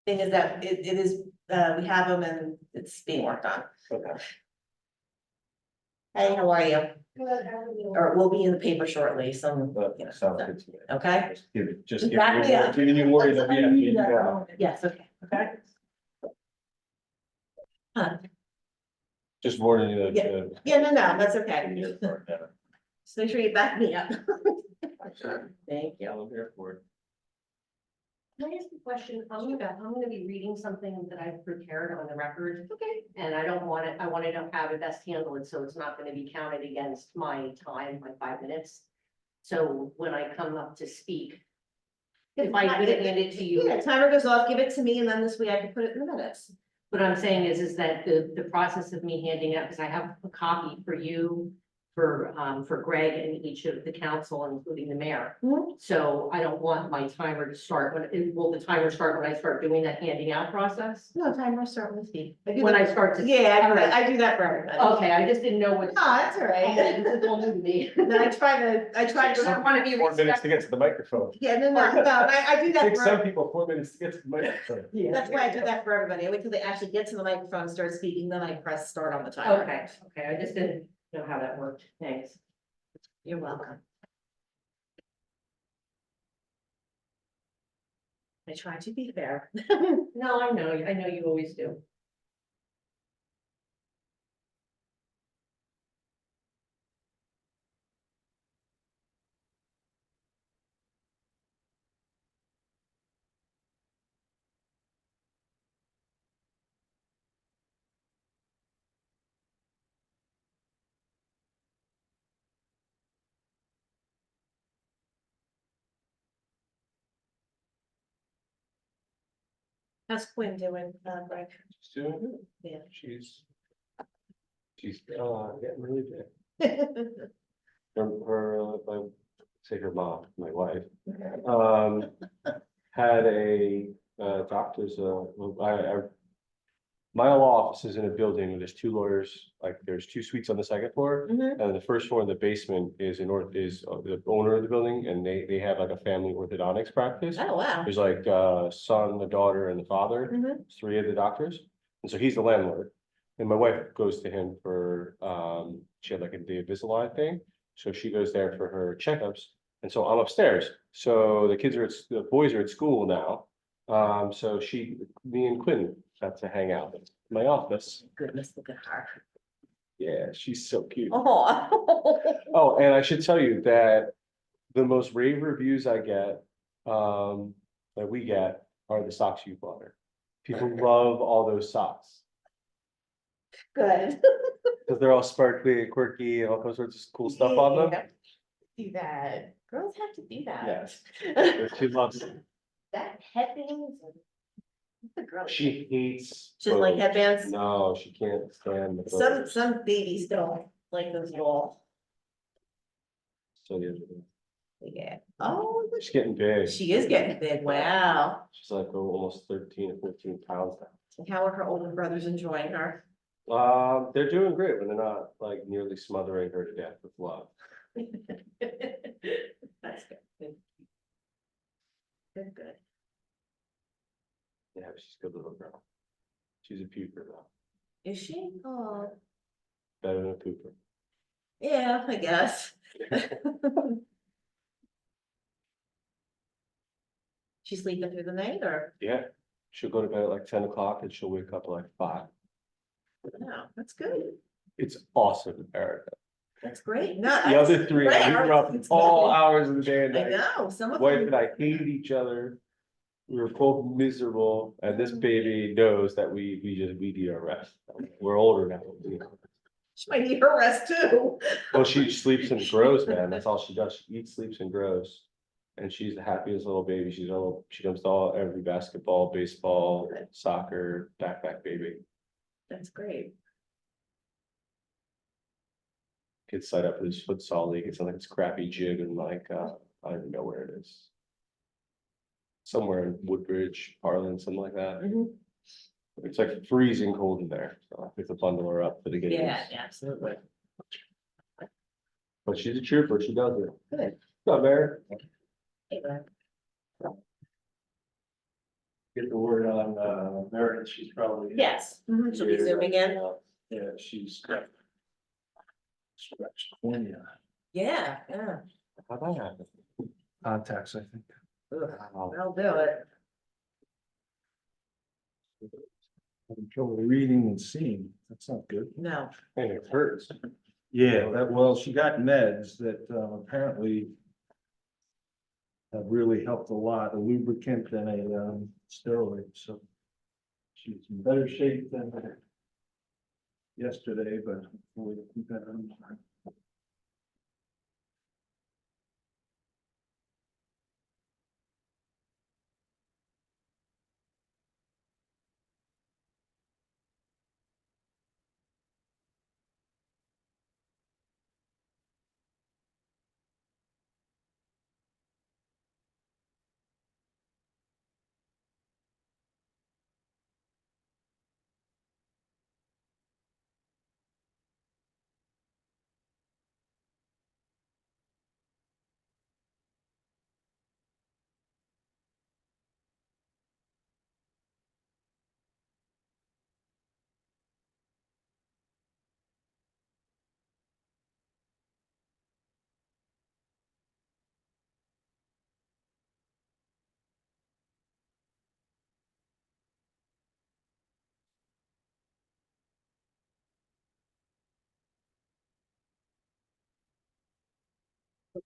thing is that it is, we have them and it's being worked on. Okay. Hey, how are you? Good, how are you? Or we'll be in the paper shortly, some, That sounds good to me. okay? Just give Exactly, you, yeah. giving you worry that we have to do that. Yes, okay, okay. Huh. Just warning you that. Yeah, no, that's okay. Yeah. Just make sure you back me up. Thank you. I'm here for it. Can I ask a question? I'm gonna be reading something that I've prepared on the record. Okay. And I don't want it, I wanted to have it best handled, so it's not gonna be counted against my time, my 5 minutes. So when I come up to speak, if I would hand it to you, Yeah, timer goes off, give it to me and then this way I can put it in the minutes. what I'm saying is that the process of me handing out, because I have a copy for you, for Greg and each of the council, including the mayor. Mhm. So I don't want my timer to start will the timer start when I start doing that handing out process? No, timer start with me. I do When that- I start to. Yeah, All right. I do that for everybody. Okay, I just didn't know what. No, that's all Okay, right. this is all new to me. Then I try to. I want to be 4 minutes to get to the microphone. Yeah, no, I do that Takes some for, people 4 minutes to get to the microphone. that's why I do that for everybody. I wait till they actually get to the microphone and start speaking, then I press start on the timer. Okay, okay, I just didn't know how that worked. Thanks. You're welcome. I try to be fair. No, I know you always do. How's Quinn doing, Greg? She's doing good. Yeah. She's getting really big. I say her mom, my wife, had a doctor's, my law office is in a building where there's 2 lawyers, like there's 2 suites on the second floor. Mhm. And the first floor in the basement is the owner of the building, and they have like a family orthodontics practice. Oh, wow. There's like a son, a daughter, and the father, Mhm. 3 of the doctors. And so he's the landlord. And my wife goes to him for, she had like a Invisalign thing. So she goes there for her checkups. And so I'm upstairs. So the boys are at school now. So me and Quinn got to hang out in my office. Goodness, look at her. Yeah, she's so cute. Oh. Oh, and I should tell you that the most rave reviews I get, that we get, are the socks you bought her. People love all those socks Good. because they're all sparkly and quirky and all sorts of cool stuff on them. Yeah. Do that. Girls have to do that. Yes. She loves them. That headbands. The girl. She hates. She doesn't like bows. headbands? No, she can't stand the Some, bows. some babies don't like those at all. So yeah, Yeah. Oh, look, she's getting big. she is getting big. Wow. She's like almost 13 or 14 pounds now. And how are her older brothers enjoying her? They're doing great when they're not like nearly smothering her to death with love. That's good. Good. Good, good. Yeah, she's a good little girl. She's a puper though, Is she? Oh, better than a pooper. yeah, I guess. She's sleeping through the night or? Yeah, she'll go to bed at like 10 o'clock and she'll wake up at like 5. No, that's good. It's awesome, Erica. That's great. No. The other 3, we were up It's all good. hours of the day and I night. know, some of Wife them. and I hated each other. We were both miserable, and this baby knows that we need our rest. We're older now. You know. She might need her rest too. Well, she sleeps and grows, man. That's all she does. She eats, sleeps, and grows. And she's the happiest little baby. She comes to every basketball, baseball, soccer, backpack baby. That's great. Kids signed up for this futsal league. It's like this crappy gym in like I don't even know where it is. Somewhere in Woodbridge, Harlan, something like that. Mhm. It's like freezing cold in there, so I have to bundle her up for the games. Yeah, absolutely. But she's a trooper, she does it. Good. What's up, Mary? Hey, Glenn. get the word on, Meredith, she's probably. Yes, she'll be zooming in. Yeah, she's. Stretched cornea Yeah, yeah. How'd that happen? contacts, I think. Ugh, Wow. I'll do it. Having trouble reading and seeing, that's not good. No. And it hurts. Yeah, well, she got meds that apparently have really helped a lot, a lubricant and a steroid, so she's in better shape than yesterday, but we'll keep that on.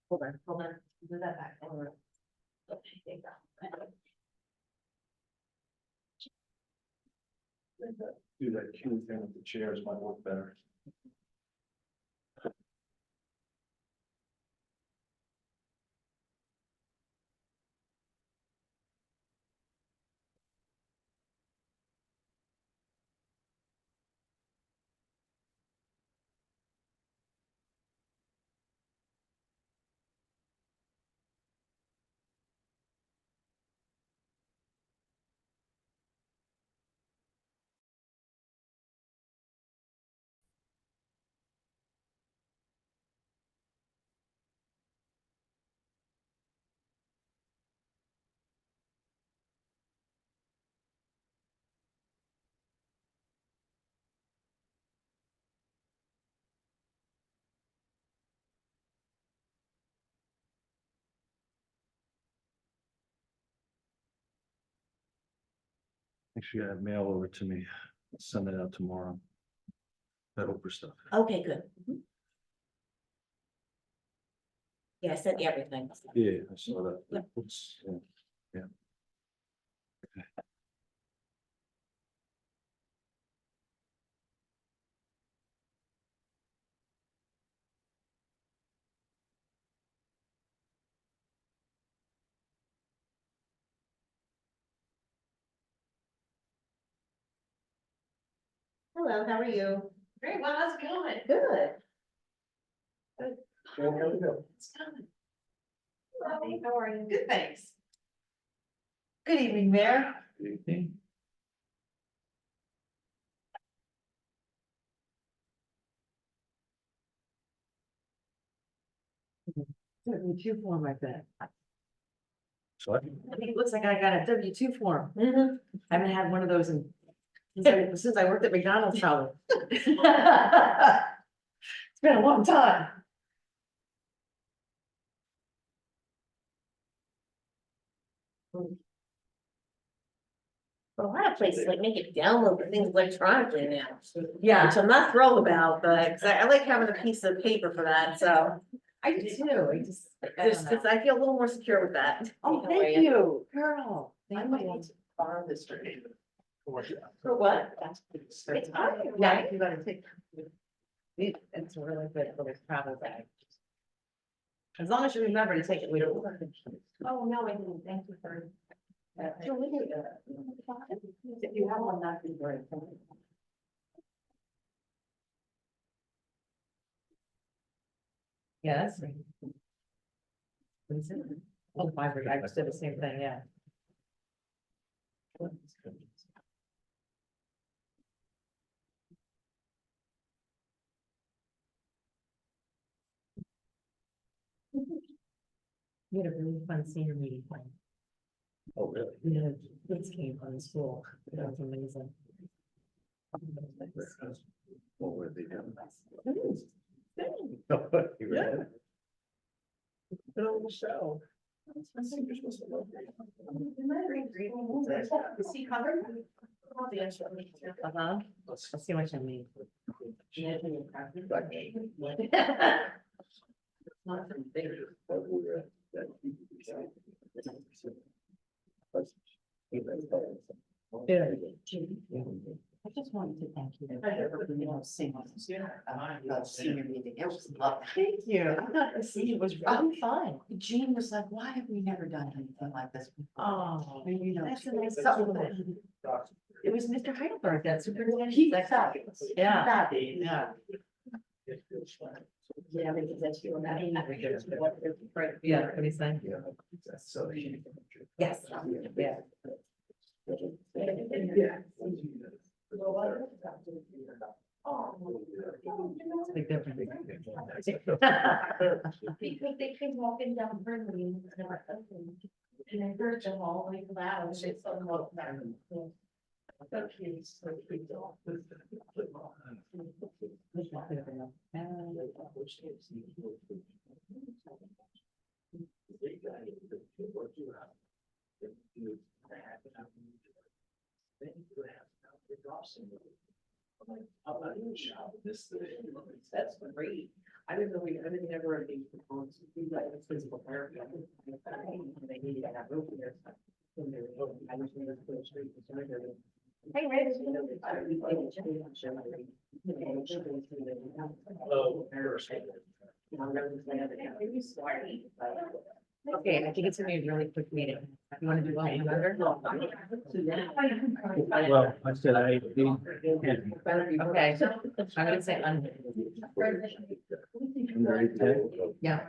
Hold on, do that back. Hold on. Okay, there you go. Do that cue thing with the chairs might work better. Make sure you have mail over to me. I'll send it out tomorrow. That Oprah stuff. Okay, good. Yeah, I sent you everything. Yeah, I saw that. Yep. Oops, yeah. Hello, how are you? Very well, how's it going? Good. It's going. Lovely, how are you? Good, thanks. Good evening, Mayor. Evening. 72 form, I bet. So I I think it looks like I got a W-2 form. Mm-hmm. I haven't had one of those since I worked at McDonald's probably. It's been a long time. But a lot of places like make it download the things electronically now, Yeah, which I'm not thrilled about, but 'cause I like having a piece of paper for that, so. I do too. Just, I feel a little more secure with that. Oh, thank you, girl. I Thank might you. need to borrow this for you. For what? It's Yeah, you gotta take. It's a really good little travel bag. As long as you remember to take it with you. Oh, no, I didn't, thank you for. If you have one, that'd be great. Yeah, that's. What is it? Oh, fiber, I just did the same thing, yeah. We had a really fun senior meeting plan. Oh, really? Yeah, kids came from the school. That was amazing. What were they doing? Yeah. Good old show. Is he covered? Uh-huh. I see what you mean. Yeah. I just wanted to thank you. Senior meeting, it was lovely. Thank you. I got to see, it was really fun. Jean was like, why have we never done anything like this before? Oh, And you know, that's a nice something compliment. It was Mr. Heidelberg, that superintendent. He's That's- fabulous. Yeah. Fabulous. Yeah. Yeah, because that's your. Yeah, what do you say? Yes. Yeah. It's a big difference. Because they came walking down Burnley and they were open. And I heard them all like loud, and it's so low. That's great. I didn't know we had never been proposed to do that with physical therapy. They needed to have room there. I was in the street. Hey, Rich. Okay, I think it's gonna be a really quick meeting. You wanna do one under? Well, I said I. Okay, I'm gonna say under. Yeah.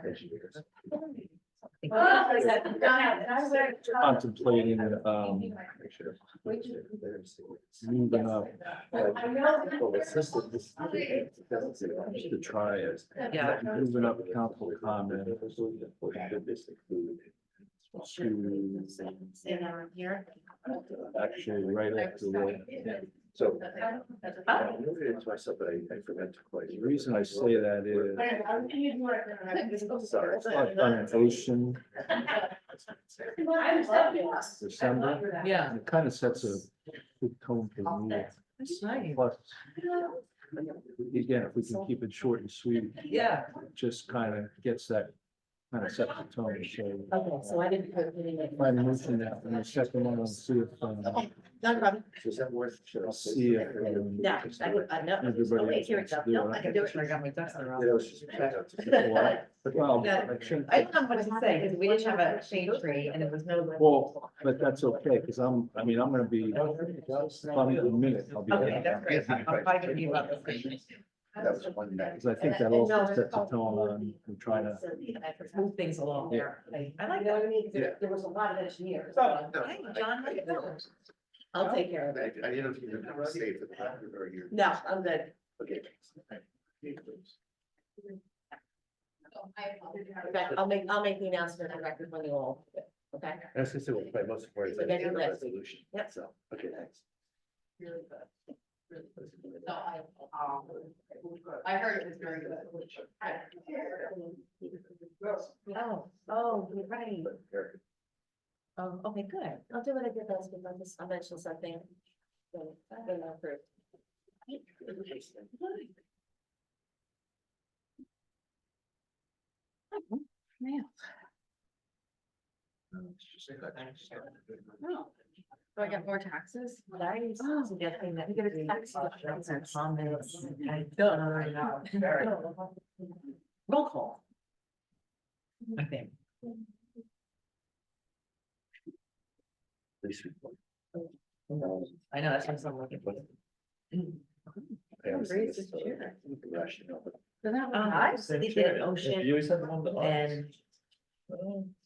Contemplating, moving up to try it. Yeah. Moving up council comment to Say that right here. actually right up to the. So. I noted it to myself, but I forgot to quite. The reason I say that is I've done an ocean December. Yeah. and it kind of sets a good tone for the meeting. That's nice. Plus, again, if we can keep it short and sweet, Yeah. it just kind of gets that, kind of sets the tone, so. Okay, so I didn't put anything. If I mention that, in the second one, I'll see if, Not a problem. Is that worth? should I I'll say see if, something? No, I would, no. everybody Wait, else here we wants go. to do No, it. I can do it. I got my ducks in a row. Yeah, it was just. Well, Yeah. I think, I don't know what to say, because we didn't have a shade tree and it was no. well, but that's okay, because I'm gonna be, probably in a minute, I'll be. Okay, that's great. I'm probably gonna be about the same. That was one night. Because I think that also sets a tone on, we try to, Move things along there. I like You know that. what I mean? 'Cause Yeah. there was a lot of engineers. No, Hey, John, how you doing? I'll take care of I it. didn't know if you were safe for the back or here. No, I'm good. Okay. In fact, I'll make the announcement on record when you all, okay? I was gonna say, well, my most important is So get your the list. resolution. Yep. So, okay, thanks. I heard it was very good. Oh, you're right. Oh, okay, good. I'll do what I did last week. I'll mention something. Then I'll approve. Do I get more taxes? Nice. Suggesting that we get a tax. Comments. I don't know right now. Roll call. I think. Police report. I know, that's what I'm looking for. I always think it's, Chair. rational, but I did an ocean You always have them on the. and.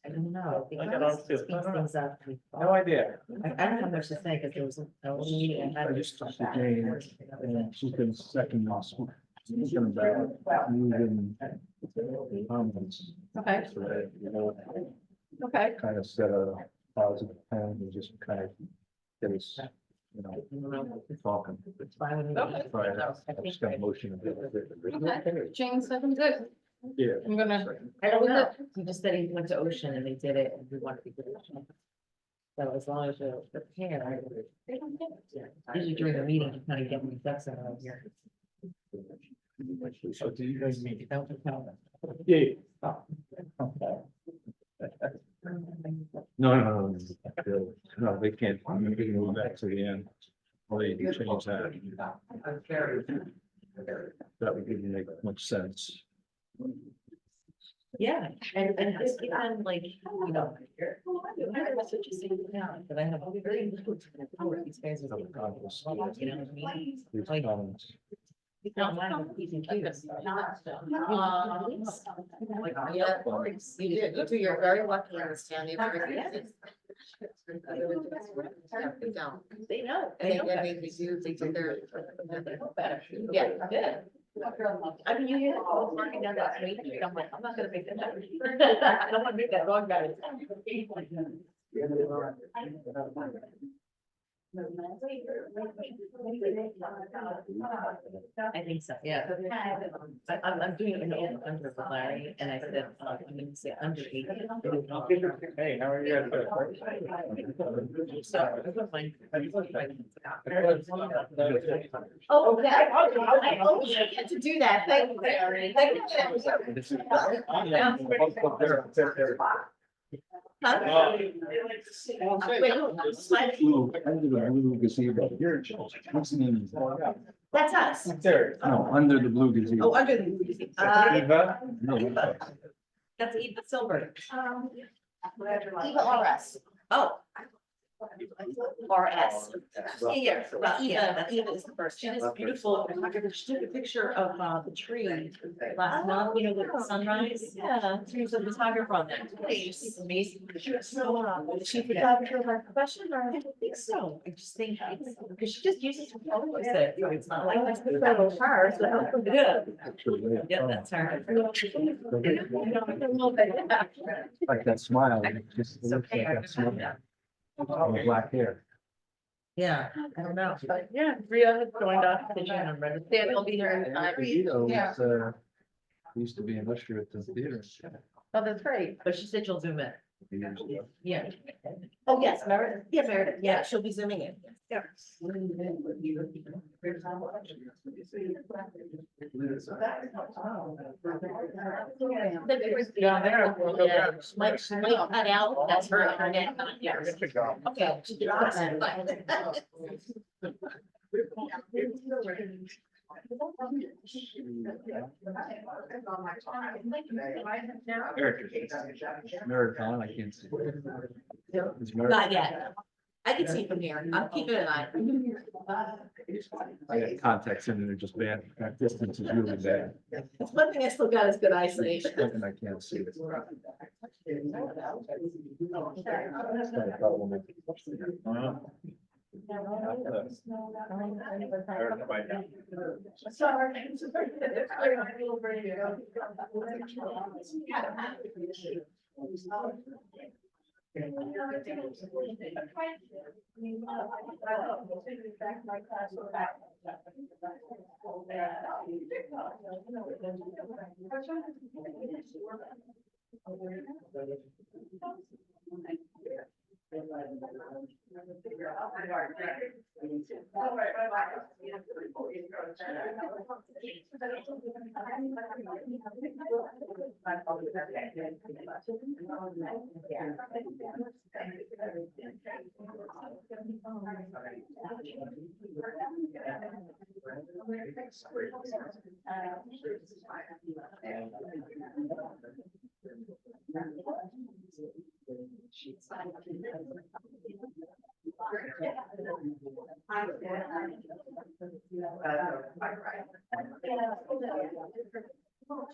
I don't know. I got on too. Speeds things up. No idea. I don't have much to say because there was a meeting I had. I just talked to Jane, and she's been second last week, speaking about moving comments. Okay, So that, you know, okay. kind of set a positive tone and just kind of get us, you know, talking. It's fine with me. Okay. Right, I just got a motion. Okay, Jane seconded. Yeah. I'm gonna. I don't know, he just said he went to Ocean and they did it and we wanted to do it. So as long as you're prepared. Usually during the meeting, you kind of get my ducks in a row here. So do you guys meet? Don't tell Yeah. them. No, no, they can't, I'm gonna move that to the end. Well, you can change that. That would give you make much sense. Yeah, and just even like, you know. That's what you say now, but I have very little time for these guys. Are, you know what I mean? These Like- comments. You don't mind these and cues. Yeah, you did, you two, you're very lucky in this town. You have everything. They don't. They know. And They know better. they do, they do their. They know better. Yeah. Yeah. I mean, you hear the calls working down that street, I'm like, I'm not gonna make that. I don't wanna make that wrong guy. I think so, yeah. I'm doing it in the under with Larry, and I said, I'm gonna say under 80. Hey, how are you? So, I don't mind. Oh, okay, I always get to do that, thank you, Larry. Thank you. Huh? Wait, Blue, under the blue gazebo. What's the name? that's us. There. No, under the blue gazebo. Oh, under the, Eva? No. That's Eva Silver. Eva RS. Oh. RS. Yeah, Eva is the first. She did this beautiful, she took a picture of the tree last month, you know, with the sunrise. Yeah. She was a photographer on that. It's amazing. Is she photographer by profession or? I don't think so. I just think it's, because she just uses her photos that, so it's not like. That's the photo of her, so. Yeah, Actually, yeah, that's her. like that smile, it just It's looks okay. like that smile. Oh, black hair. Yeah, I don't know. But yeah, Ria has joined us. Did you remember? Dan will be here in time. Vito Yeah. was, used to be an usher at the theater. Oh, that's great. But she said she'll zoom in. Years ago. Yeah. Oh, yes, Meredith. Yeah, Meredith. Yeah, she'll be zooming in. Yeah. Down there. Yeah, she might cut out, that's her internet, not yours. Okay. she did awesome. Marathon, I can't see. It's Not yet. I can see from here. I'm keeping an eye. I got contacts in and they're just bad. That distance is really bad. It's one thing I still got is good eyesight. And I can't see it. It's not a problem.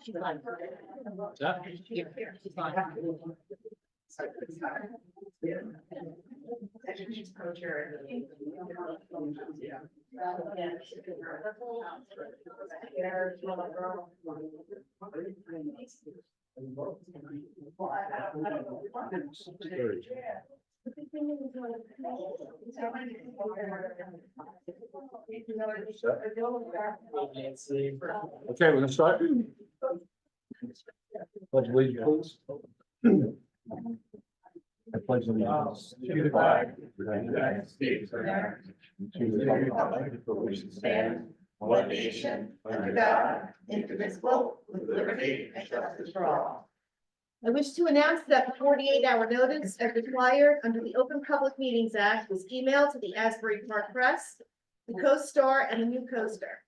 She's on. Yeah. She's on. Okay, we're gonna start. Pledge allegiance, please. I pledge allegiance to the flag of the United States of America, to the republic for which it stands, one nation, under God, indivisible, with liberty and justice for all. I wish to announce that the 48-hour notice as required under the Open Public Meetings Act was emailed to the Asbury Park Press, the Co-Star, and the New Coaster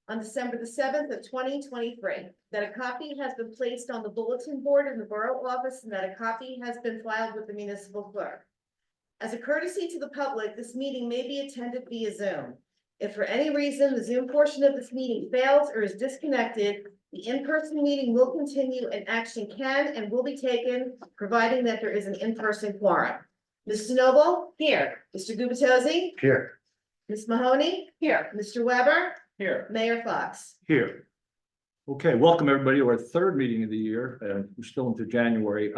on December the 7th of 2023, that a copy has been placed on the bulletin board in the borough office and that a copy has been filed with the municipal clerk. As a courtesy to the public, this meeting may be attended via Zoom. If for any reason the Zoom portion of this meeting fails or is disconnected, the in-person meeting will continue and action can and will be taken, providing that there is an in-person quorum. Mr. Noble? Here. Mr. Gubatose? Here. Ms. Mahoney? Here. Mr. Weber? Here. Mayor Fox? Here. Okay, welcome everybody to our third meeting of the year, and we're still into January.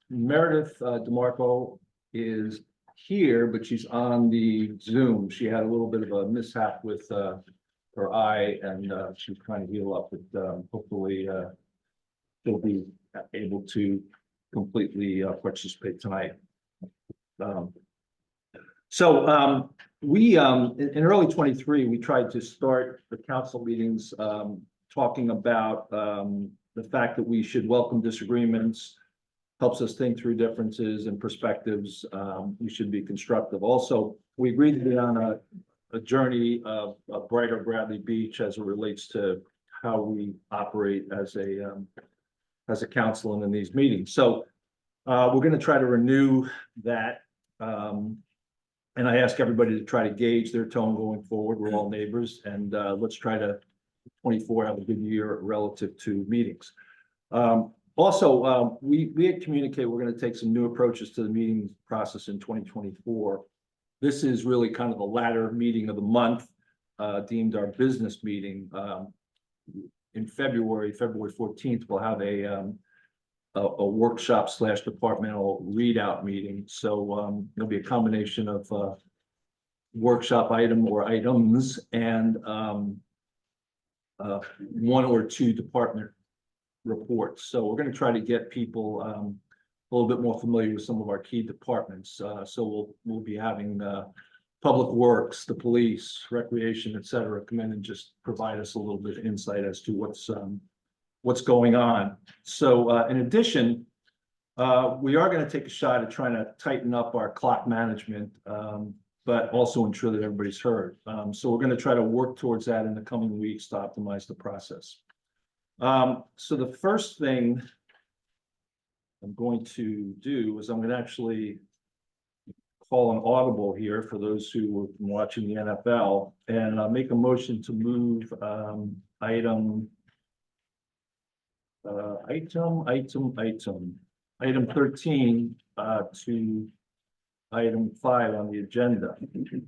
Meredith DeMarco is here, but she's on the Zoom. She had a little bit of a mishap with her eye, and she's trying to heal up, but hopefully she'll be able to completely participate tonight. We in early 23, we tried to start the council meetings talking about the fact that we should welcome disagreements, helps us think through differences and perspectives. We should be constructive. Also, we agreed to be on a journey of a brighter Bradley Beach as it relates to how we operate as a council and in these meetings. So we're going to try to renew that. And I ask everybody to try to gauge their tone going forward. We're all neighbors, and let's try to 24 have a good year relative to meetings. Also, we had communicated we're going to take some new approaches to the meeting process in 2024. This is really kind of the latter meeting of the month, deemed our business meeting. In February 14th, we'll have a workshop / departmental readout meeting. So there'll be a combination of workshop item or items and one or two department reports. So we're going to try to get people a little bit more familiar with some of our key departments. So we'll be having Public Works, the police, recreation, et cetera, come in and just provide us a little bit of insight as to what's going on. So in addition, we are going to take a shot at trying to tighten up our clock management, but also ensure that everybody's heard. So we're going to try to work towards that in the coming weeks to optimize the process. So the first thing I'm going to do is I'm going to actually call an audible here for those who have been watching the NFL and make a motion to move item 13 to item 5 on the agenda,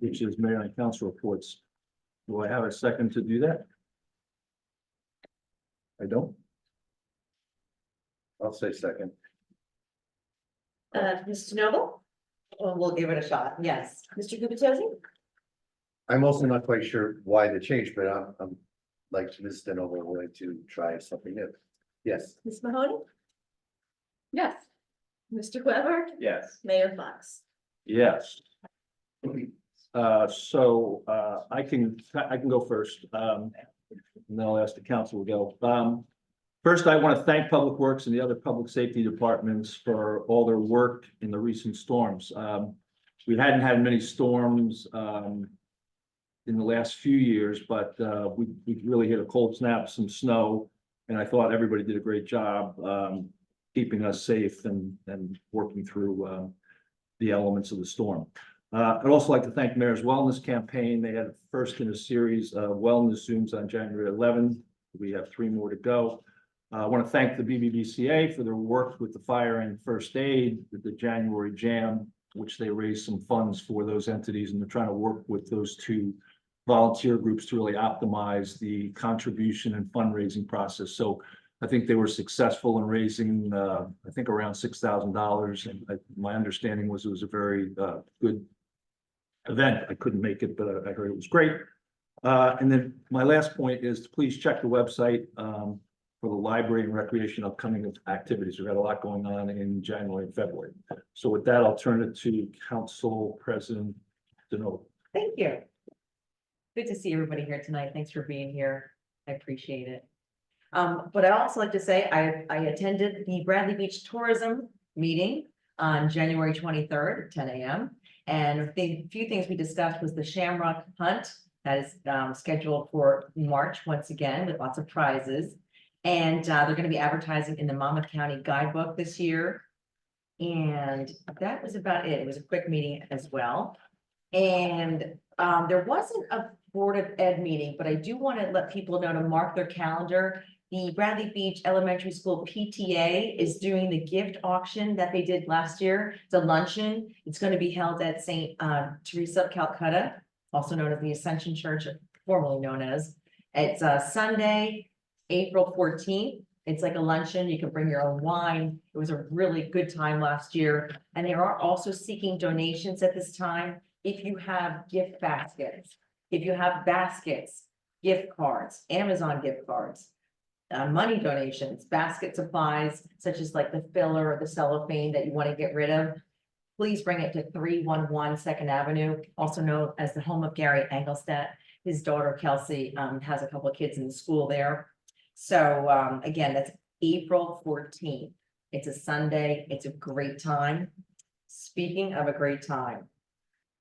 which is mayor and council reports. Do I have a second to do that? I don't. I'll say second. Mr. Noble? Well, we'll give it a shot. Yes. Mr. Gubatose? I'm also not quite sure why the change, but I'm like Ms. Stenova, willing to try something new. Yes. Ms. Mahoney? Yes. Mr. Weber? Yes. Mayor Fox? Yes. So I can go first. And then I'll ask the council to go. First, I want to thank Public Works and the other public safety departments for all their work in the recent storms. We hadn't had many storms in the last few years, but we really hit a cold snap, some snow, and I thought everybody did a great job keeping us safe and working through the elements of the storm. I'd also like to thank Mayor's Wellness Campaign. They had the first in a series of wellness Zooms on January 11th. We have 3 more to go. I want to thank the BBBCA for their work with the fire and first aid with the January Jam, which they raised some funds for those entities, and they're trying to work with those 2 volunteer groups to really optimize the contribution and fundraising process. So I think they were successful in raising, I think around $6,000. And my understanding was it was a very, good event. I couldn't make it, but I heard it was great. And then my last point is to please check the website, for the library and recreation upcoming activities. We've got a lot going on in January and February. So with that, I'll turn it to Council President Deneau. Thank you. Good to see everybody here tonight. Thanks for being here. I appreciate it. But I'd also like to say I attended the Bradley Beach Tourism meeting on January 23rd at 10 a.m. And the few things we discussed was the Shamrock Hunt that is scheduled for March once again with lots of prizes. And they're going to be advertising in the Monmouth County Guidebook this year. And that was about it. It was a quick meeting as well. And there wasn't a Board of Ed meeting, but I do want to let people know to mark their calendar. The Bradley Beach Elementary School PTA is doing the gift auction that they did last year. It's a luncheon. It's going to be held at St. Teresa of Calcutta, also known as the Ascension Church, formerly known as. It's Sunday, April 14th. It's like a luncheon. You can bring your own wine. It was a really good time last year. And they are also seeking donations at this time. If you have gift baskets, if you have baskets, gift cards, Amazon gift cards, money donations, basket supplies, such as like the filler or the cellophane that you want to get rid of, please bring it to 311 Second Avenue, also known as the home of Gary Engelstadt. His daughter Kelsey has a couple of kids in the school there. So again, that's April 14th. It's a Sunday. It's a great time. Speaking of a great time,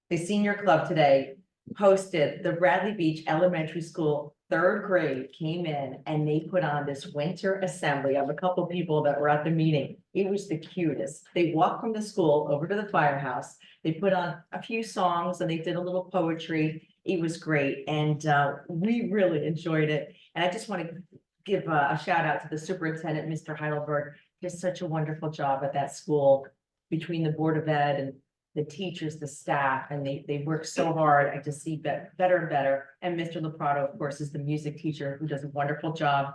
the senior club today hosted the Bradley Beach Elementary School third grade came in and they put on this winter assembly of a couple people that were at the meeting. It was the cutest. They walked from the school over to the firehouse. They put on a few songs and they did a little poetry. It was great. And we really enjoyed it. And I just want to give a shout out to the superintendent, Mr. Heidelberg. Did such a wonderful job at that school between the Board of Ed and the teachers, the staff, and they work so hard. I just see better and better. And Mr. Leprato, of course, is the music teacher who does a wonderful job.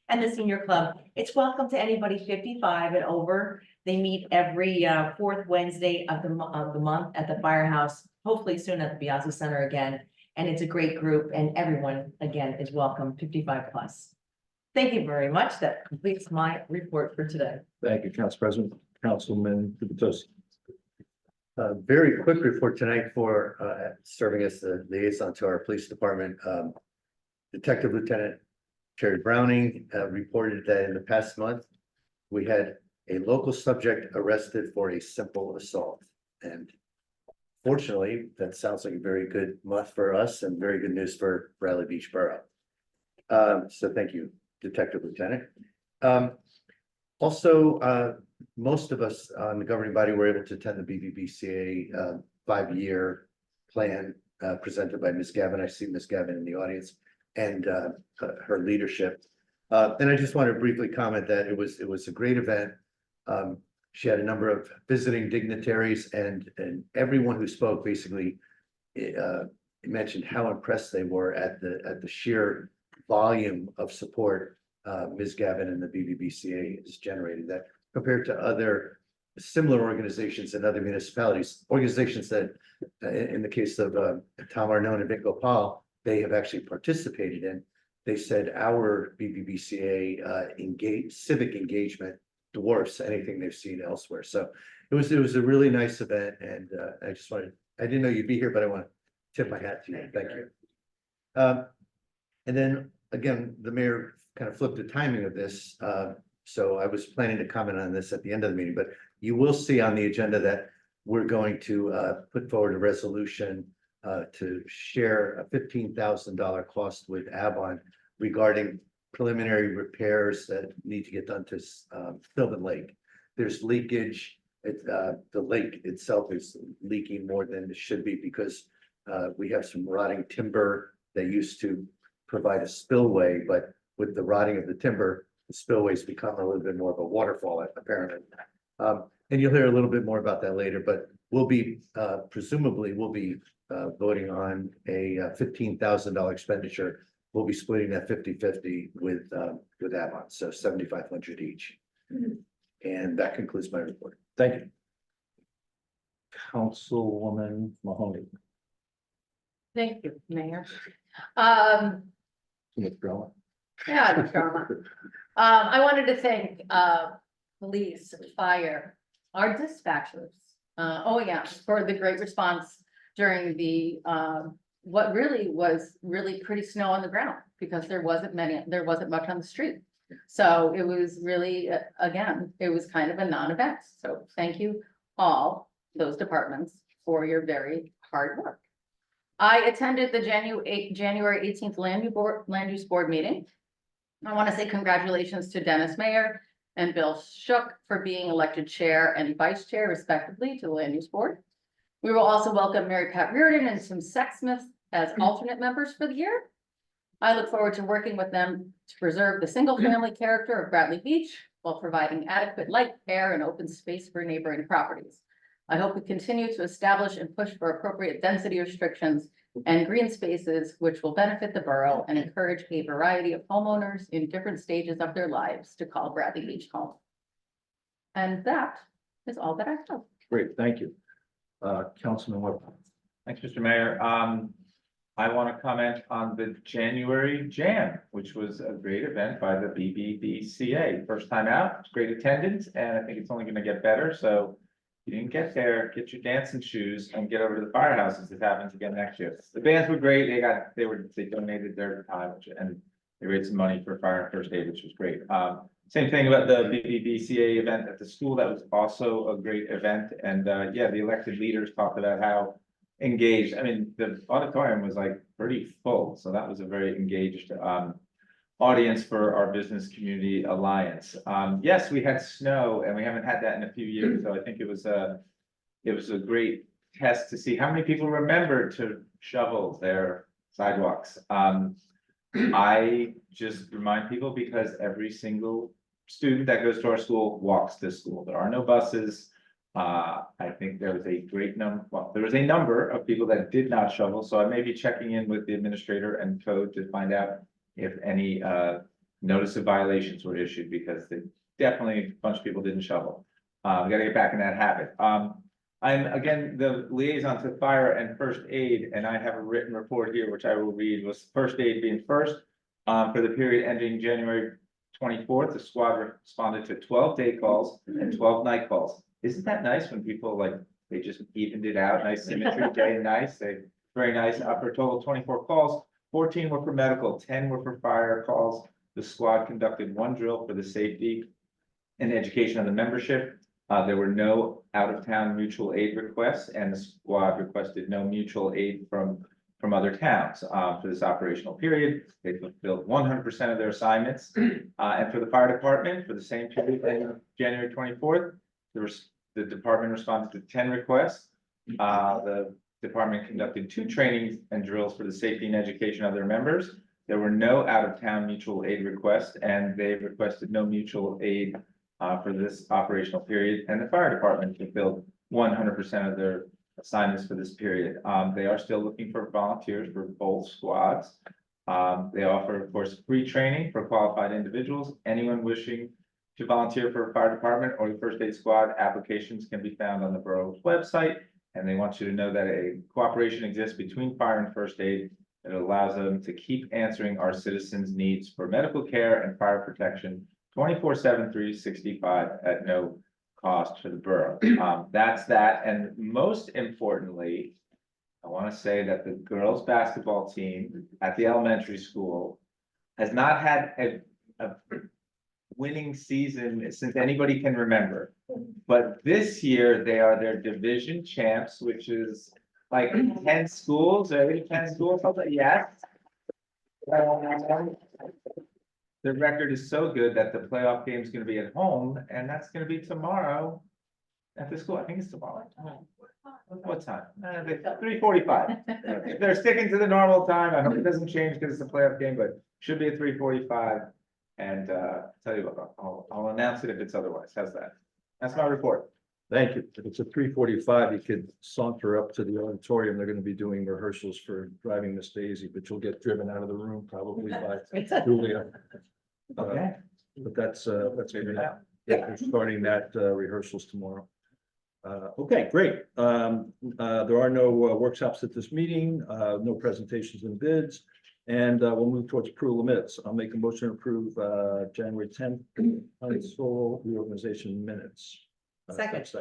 And the senior club, it's welcome to anybody 55 and over. They meet every fourth Wednesday of the month at the firehouse, hopefully soon at the Piazza Center again. And it's a great group and everyone, again, is welcome, 55 plus. Thank you very much. That completes my report for today. Thank you, Council President. Councilman Kubatowski. Very quick report tonight for serving as the liaison to our police department. Detective Lieutenant Terry Browning reported that in the past month, we had a local subject arrested for a simple assault. And fortunately, that sounds like a very good month for us and very good news for Bradley Beach Borough. So thank you, Detective Lieutenant. Also, most of us on the governing body were able to attend the BBBCA 5-year plan presented by Ms. Gavin. I see Ms. Gavin in the audience and her leadership. And I just want to briefly comment that it was a great event. She had a number of visiting dignitaries and everyone who spoke basically mentioned how impressed they were at the sheer volume of support Ms. Gavin and the BBBCA has generated, that compared to other similar organizations in other municipalities, organizations that in the case of Tom Arnone and Vic Gopal, they have actually participated in. They said our BBBCA civic engagement dwarfs anything they've seen elsewhere. So it was a really nice event, and I didn't know you'd be here, but I want to tip my hat to you. Thank you. And then again, the mayor kind of flipped the timing of this. So I was planning to comment on this at the end of the meeting, but you will see on the agenda that we're going to put forward a resolution to share a $15,000 cost with Avon regarding preliminary repairs that need to get done to Sylvan Lake. There's leakage. The lake itself is leaking more than it should be because we have some rotting timber that used to provide a spillway, but with the rotting of the timber, the spillways become a little bit more of a waterfall apparently. And you'll hear a little bit more about that later, but we'll be presumably we'll be voting on a $15,000 expenditure we'll be splitting that 50-50 with Avon, so 7,500 each. And that concludes my report. Thank you. Councilwoman Mahoney. Thank you, Mayor. Withdraw. Yeah, no drama. I wanted to thank, police, fire, our dispatchers, OEMs for the great response during the, what really was really pretty snow on the ground, because there wasn't much on the street. So it was really, again, it was kind of a non-event. So thank you all, those departments, for your very hard work. I attended the January 18th land use board meeting. I want to say congratulations to Dennis Mayer and Bill Shook for being elected chair and vice chair respectively to the land use board. We will also welcome Mary Pat Reardon and Tim Sexsmith as alternate members for the year. I look forward to working with them to preserve the single-family character of Bradley Beach while providing adequate light, air, and open space for neighboring properties. I hope we continue to establish and push for appropriate density restrictions and green spaces, which will benefit the borough and encourage a variety of homeowners in different stages of their lives to call Bradley Beach home. And that is all that I have. Great, thank you. Councilman Webb. Thanks, Mr. Mayor. I want to comment on the January Jam, which was a great event by the BBBCA. First time out, great attendance, and I think it's only going to get better. So if you didn't get there, get your dancing shoes and get over to the firehouses. It happens again next year. The bands were great. They donated their time and they raised some money for fire and first aid, which was great. Same thing about the BBBCA event at the school. That was also a great event. And yeah, the elected leaders talked about how engaged. I mean, the auditorium was like pretty full. So that was a very engaged audience for our Business Community Alliance. Yes, we had snow and we haven't had that in a few years. So I think it was a great test to see how many people remember to shovel their sidewalks. I just remind people because every single student that goes to our school walks to school. There are no buses. I think there was a great there was a number of people that did not shovel. So I may be checking in with the administrator and code to find out if any notice of violations were issued, because definitely a bunch of people didn't shovel. We gotta get back in that habit. I'm again the liaison to fire and first aid, and I have a written report here, which I will read. Was first aid being first for the period ending January 24th, the squad responded to 12 day calls and 12 night calls. Isn't that nice when people they just evened it out, nice symmetry, day and night, very nice. For a total of 24 calls, 14 were for medical, 10 were for fire calls. The squad conducted one drill for the safety and education of the membership. There were no out-of-town mutual aid requests, and the squad requested no mutual aid from other towns for this operational period. They fulfilled 100% of their assignments. And for the fire department, for the same period, January 24th, the department responded to 10 requests. The department conducted 2 trainings and drills for the safety and education of their members. There were no out-of-town mutual aid requests, and they requested no mutual aid for this operational period. And the fire department fulfilled 100% of their assignments for this period. They are still looking for volunteers for both squads. They offer, of course, free training for qualified individuals. Anyone wishing to volunteer for a fire department or the first aid squad, applications can be found on the borough's website. And they want you to know that a cooperation exists between fire and first aid that allows them to keep answering our citizens' needs for medical care and fire protection 24/7, 365 at no cost to the borough. That's that. And most importantly, I want to say that the girls' basketball team at the elementary school has not had a winning season since anybody can remember. But this year they are their division champs, which is like 10 schools, or 10 schools, yes. The record is so good that the playoff game is going to be at home, and that's going to be tomorrow at the school. I think it's tomorrow. What time? 3:45. They're sticking to the normal time. I hope it doesn't change because it's a playoff game, but should be at 3:45. And tell you what, I'll announce it if it's otherwise. How's that? That's my report. Thank you. If it's at 3:45, you could saunter up to the auditorium. They're gonna be doing rehearsals for Driving Miss Daisy, but you'll get driven out of the room probably by Julia. Okay. But that's Figure it out. Yeah, they're starting that rehearsals tomorrow. Okay, great. There are no workshops at this meeting, no presentations and bids. And we'll move towards approval of minutes. I'll make a motion to approve January 10th council reorganization minutes. Second.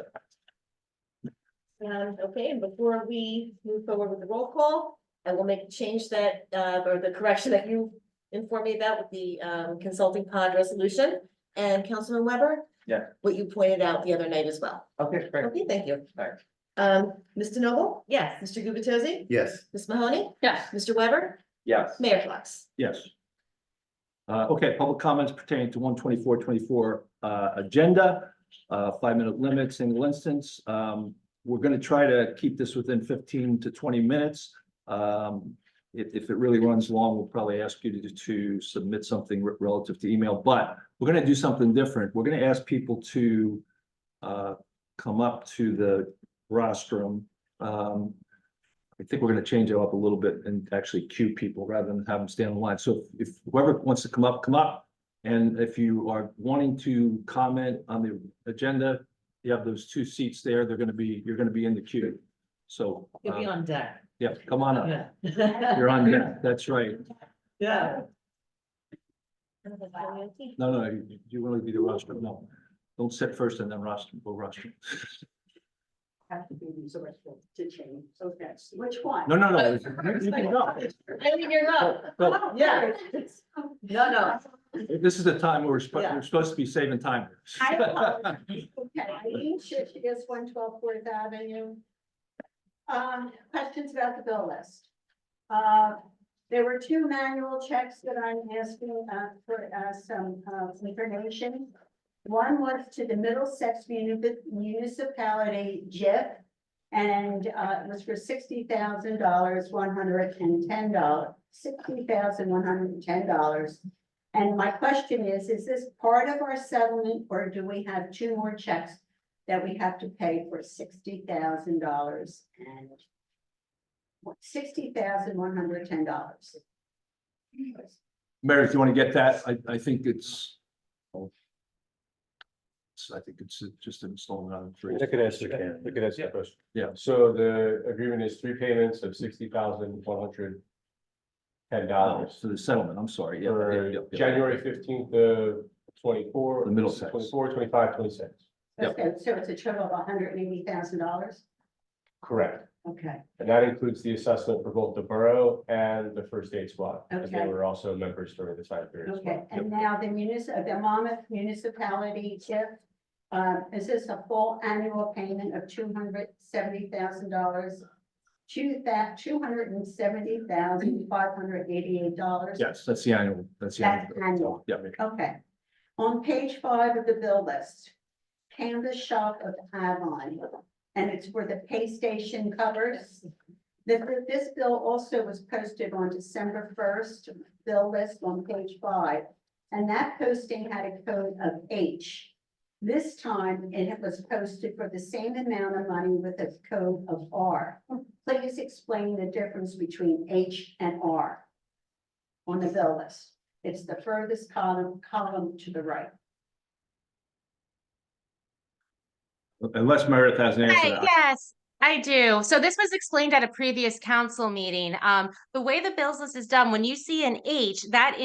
Okay, and before we move forward with the roll call, I will make a change that, or the correction that you informed me about with the consulting pod resolution. And Councilman Weber? Yeah. What you pointed out the other night as well. Okay, great. Okay, thank you. Thanks. Mr. Noble? Yes. Mr. Gubatose? Yes, Ms. Mahoney? Yes. Mr. Weber? Yes. Mayor Fox? Yes. Okay, public comments pertaining to 124-24 agenda, 5-minute limit, single instance. We're gonna try to keep this within 15 to 20 minutes. If it really runs long, we'll probably ask you to submit something relative to email, but we're gonna do something different. We're gonna ask people to come up to the rostrum. I think we're gonna change it up a little bit and actually queue people rather than have them stand in line. So if whoever wants to come up, come up. And if you are wanting to comment on the agenda, you have those 2 seats there. You're gonna be in the queue. So, You'll be on deck. yeah, come on up. Yeah. You're on deck. That's right. Yeah. No, you really be the rostrum. No, don't sit first and then rostrum, go rostrum. Have to be to change, so that's, which one? No. You can go. I mean, you're up. Go. Yeah. No. This is the time where we're supposed to be saving time. Okay, Eileen Shishis, 112 Fourth Avenue. Questions about the bill list. There were 2 manual checks that I'm asking for some information. One was to the Middlesex Municipality JIF, and it was for $60,110, $60,110. And my question is this part of our settlement, or do we have 2 more checks that we have to pay for $60,000 and $60,110? Mary, if you want to get that, I think it's just an installment on 3. I could answer You can. that. I could answer that question. Yeah. So the agreement is 3 payments of $60,110 So the settlement, I'm sorry. Yeah, for yeah. January 15th of 24. The Middlesex. 24, 25, 26. Yep. Okay, so it's a total of $180,000? Correct. Okay, And that includes the assessment for both the borough and the first aid squad, as they Okay. were also members during the time period. as okay, well. and now the Monmouth Municipality TIF, is this a full annual payment of $270,000? $270,588? Yes, that's the annual, That's annual. Yeah. Okay. On page 5 of the bill list, Canvas Shop of Avon, and it's for the pay station covers. This bill also was posted on December 1st, bill list on page 5, and that posting had a code of H. This time it was posted for the same amount of money with a code of R. Please explain the difference between H and R on the bill list. It's the furthest column to the right. Unless Meredith has an answer. Hi, to that. yes, I do. So this was explained at a previous council meeting. The way the bills list is done, when you see an H, that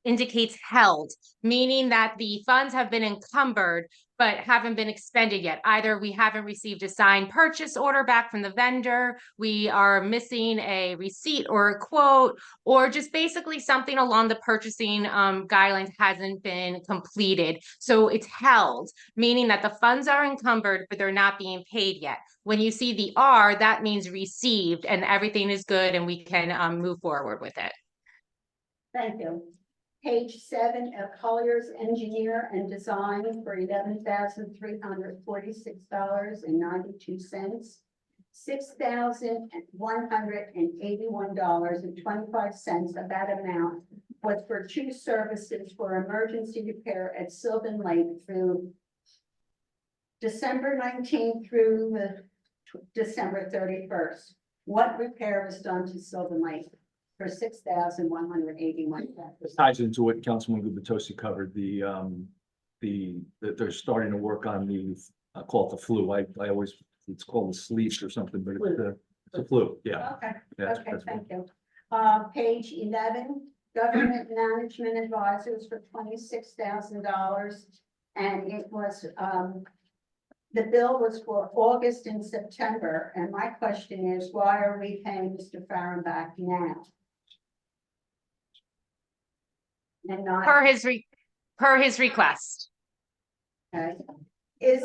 indicates held, meaning that the funds have been encumbered but haven't been expended yet. Either we haven't received a signed purchase order back from the vendor, we are missing a receipt or a quote, or just basically something along the purchasing guidelines hasn't been completed. So it's held, meaning that the funds are encumbered, but they're not being paid yet. When you see the R, that means received and everything is good and we can move forward with it. Thank you. Page 7 of Colliers Engineer and Design for $11,346.92. $6,181.25 of that amount was for 2 services for emergency repair at Sylvan Lake through December 19th through the December 31st, what repair was done to Sylvan Lake for $6,181? This ties into what Councilman Gubatose covered, that they're starting to work on the, I call it the flu, I always, it's called the sleeves or something, but it's a flu, yeah. Okay, That's- okay, that's what- thank you. Page 11, government management advisors for $26,000. And it was, the bill was for August and September. And my question is, why are we paying Mr. Farrenbach now? And not, Per his request. okay. Is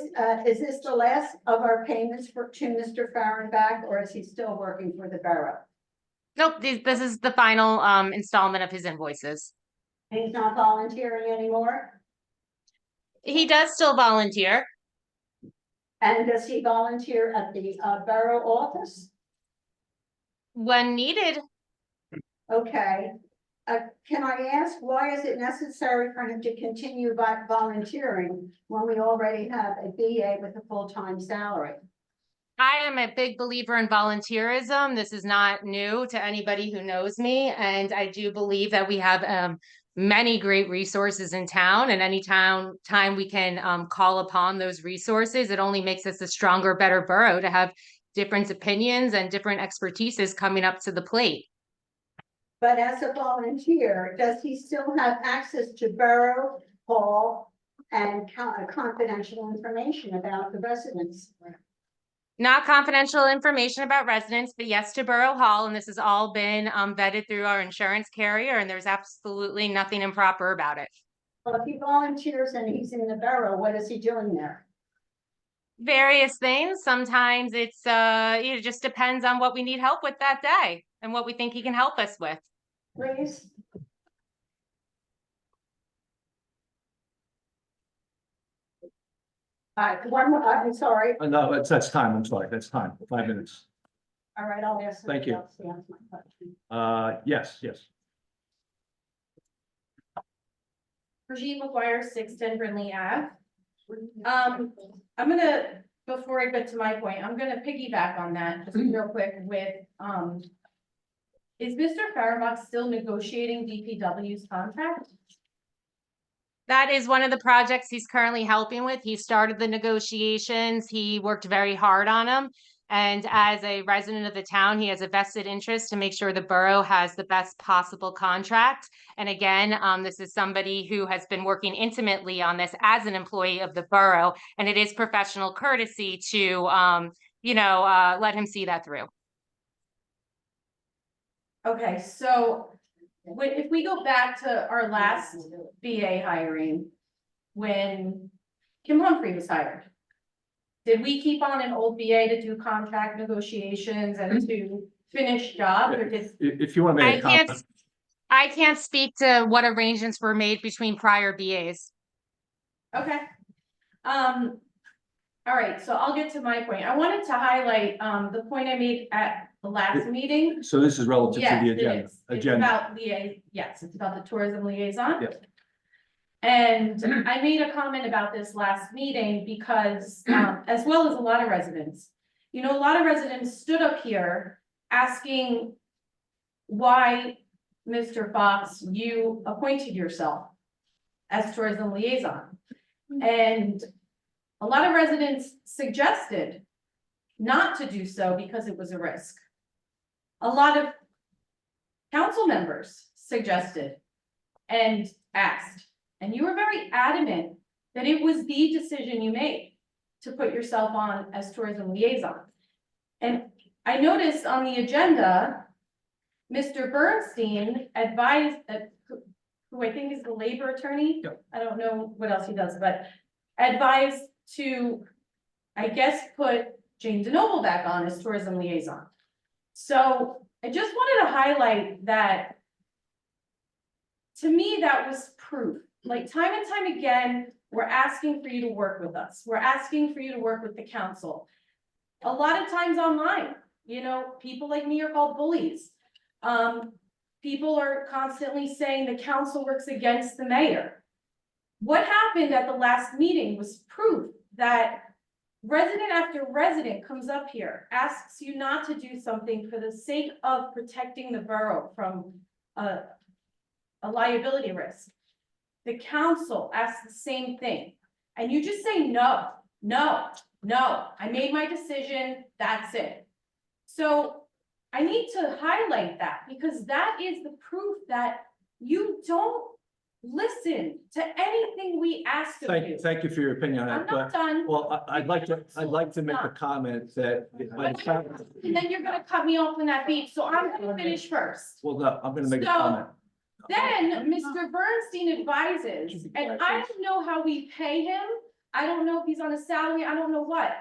this the last of our payments to Mr. Farrenbach, or is he still working for the borough? Nope, this is the final installment of his invoices. And he's not volunteering anymore? He does still volunteer. And does he volunteer at the borough office? When needed. Okay. Can I ask, why is it necessary for him to continue volunteering when we already have a BA with a full-time salary? I am a big believer in volunteerism. This is not new to anybody who knows me. And I do believe that we have many great resources in town, and any time we can call upon those resources, it only makes us a stronger, better borough to have different opinions and different expertises coming up to the plate. But as a volunteer, does he still have access to borough hall and confidential information about the residents? Not confidential information about residents, but yes to Borough Hall, and this has all been vetted through our insurance carrier, and there's absolutely nothing improper about it. Well, if he volunteers and he's in the borough, what is he doing there? Various things. Sometimes it's it just depends on what we need help with that day and what we think he can help us with. Please? One more, I'm sorry. No, that's time, I'm sorry, that's time, 5 minutes. All right, I'll ask. Thank you. somebody else to answer my question. Yes. Brigitte McGuire, 610 Brindley Ave. I'm gonna, before I get to my point, I'm gonna piggyback on that just real quick with, is Mr. Farabach still negotiating DPW's contract? That is one of the projects he's currently helping with. He started the negotiations. He worked very hard on them. And as a resident of the town, he has a vested interest to make sure the borough has the best possible contract. And again, this is somebody who has been working intimately on this as an employee of the borough. And it is professional courtesy to, let him see that through. Okay, so if we go back to our last BA hiring, when Kim Humphrey was hired, did we keep on an old BA to do contract negotiations and to finish jobs, or did? If you want to make a comment. I can't speak to what arrangements were made between prior BAs. Okay. All right, so I'll get to my point. I wanted to highlight, the point I made at the last meeting. So this is relative to Yes, the it agenda. is. It's about yes, it's about the tourism liaison. Yes. And I made a comment about this last meeting because, as well as a lot of residents, a lot of residents stood up here asking why, Mr. Fox, you appointed yourself as tourism liaison. And a lot of residents suggested not to do so because it was a risk. A lot of council members suggested and asked, and you were very adamant that it was the decision you made to put yourself on as tourism liaison. And I noticed on the agenda, Mr. Bernstein advised, who I think is the labor attorney. Yep. I don't know what else he does, but advised to, I guess, put Jane DeNoble back on as tourism liaison. So I just wanted to highlight that, to me, that was proof. Like, time and time again, we're asking for you to work with us. We're asking for you to work with the council. A lot of times online, people like me are called bullies. People are constantly saying the council works against the mayor. What happened at the last meeting was proof that resident after resident comes up here, asks you not to do something for the sake of protecting the borough from a liability risk. The council asks the same thing, and you just say, no, no, no, I made my decision, that's it. So I need to highlight that, because that is the proof that you don't listen to anything we ask of you. Thank you for your opinion on I'm that, not but, done, well, I'd like to make a comment that. by the time- and then you're gonna cut me off on that beat, so I'm gonna finish first. Well, no, I'm gonna make a So- comment. Then Mr. Bernstein advises, and I don't know how we pay him. I don't know if he's on a salary, I don't know what.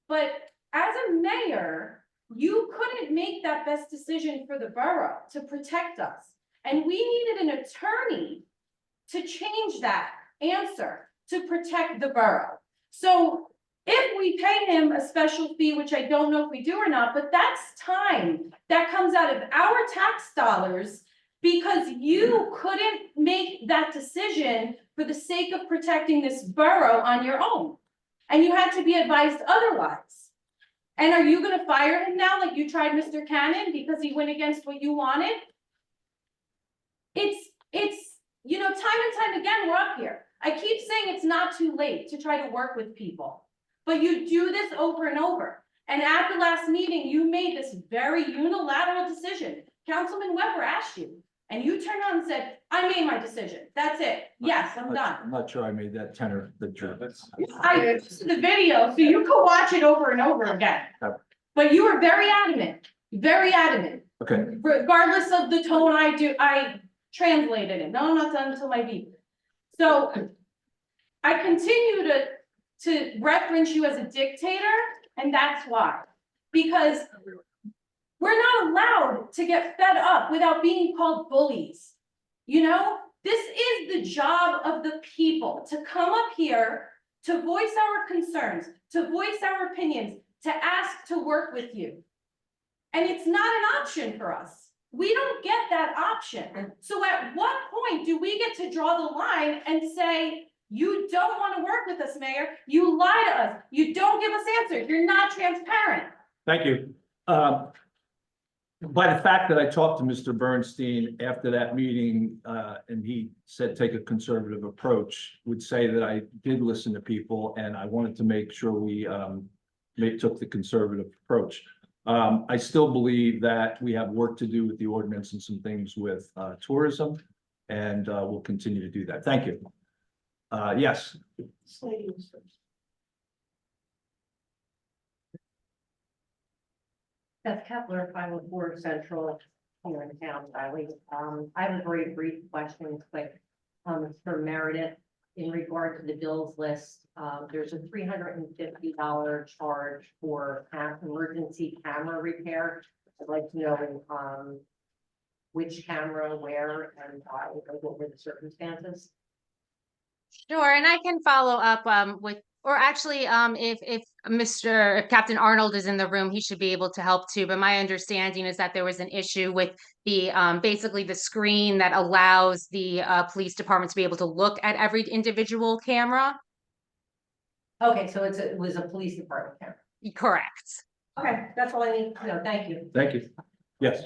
But as a mayor, you couldn't make that best decision for the borough to protect us. And we needed an attorney to change that answer to protect the borough. So if we pay him a special fee, which I don't know if we do or not, but that's time that comes out of our tax dollars, because you couldn't make that decision for the sake of protecting this borough on your own. And you had to be advised otherwise. And are you gonna fire him now like you tried Mr. Cannon because he went against what you wanted? It's, you know, time and time again, we're up here. I keep saying it's not too late to try to work with people. But you do this over and over. And at the last meeting, you made this very unilateral decision. Councilman Weber asked you, and you turned on and said, I made my decision. That's it. Yes, I'm done. I'm not sure I made that tenor, the truth. I posted the video, so you can watch it over and over again. But you were very adamant, Okay, regardless of the tone I translated it. No, I'm not done until my beat. So I continue to reference you as a dictator, and that's why. Because we're not allowed to get fed up without being called bullies. You know, this is the job of the people, to come up here, to voice our concerns, to voice our opinions, to ask to work with you. And it's not an option for us. We don't get that option. So at what point do we get to draw the line and say, you don't want to work with us, Mayor, you lie to us, you don't give us answers, you're not transparent. thank you. By the fact that I talked to Mr. Bernstein after that meeting, and he said, take a conservative approach, would say that I did listen to people, and I wanted to make sure we took the conservative approach. I still believe that we have work to do with the ordinance and some things with tourism, and we'll continue to do that. Thank you. Yes. Beth Kepler, 504 Central, here in town, Riley. I have a very brief question, quick, for Meredith. In regard to the bills list, there's a $350 charge for emergency camera repair. I'd like to know, which camera, where, and why, what were the circumstances? Sure, and I can follow up with, or actually, if Captain Arnold is in the room, he should be able to help too. But my understanding is that there was an issue with the basically the screen that allows the police department to be able to look at every individual camera. Okay, so it was a police department camera. Correct. Okay, that's all I need to know. Thank you. Thank you. Yes.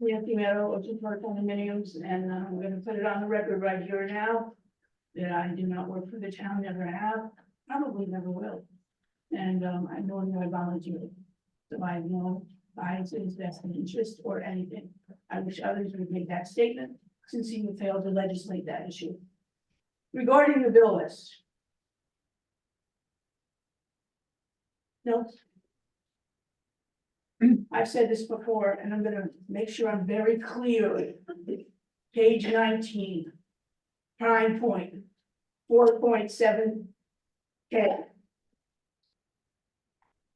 Nancy Meadow, Ocean Park condominiums, and I'm gonna put it on the record right here now. That I do not work for the town, never have, probably never will. And I nor do I volunteer. So I have no biases, vested interest, or anything. I wish others would make that statement, since you failed to legislate that issue. Regarding the bill list. No. I've said this before, and I'm gonna make sure I'm very clear. Page 19. Prime point, 4.7 K.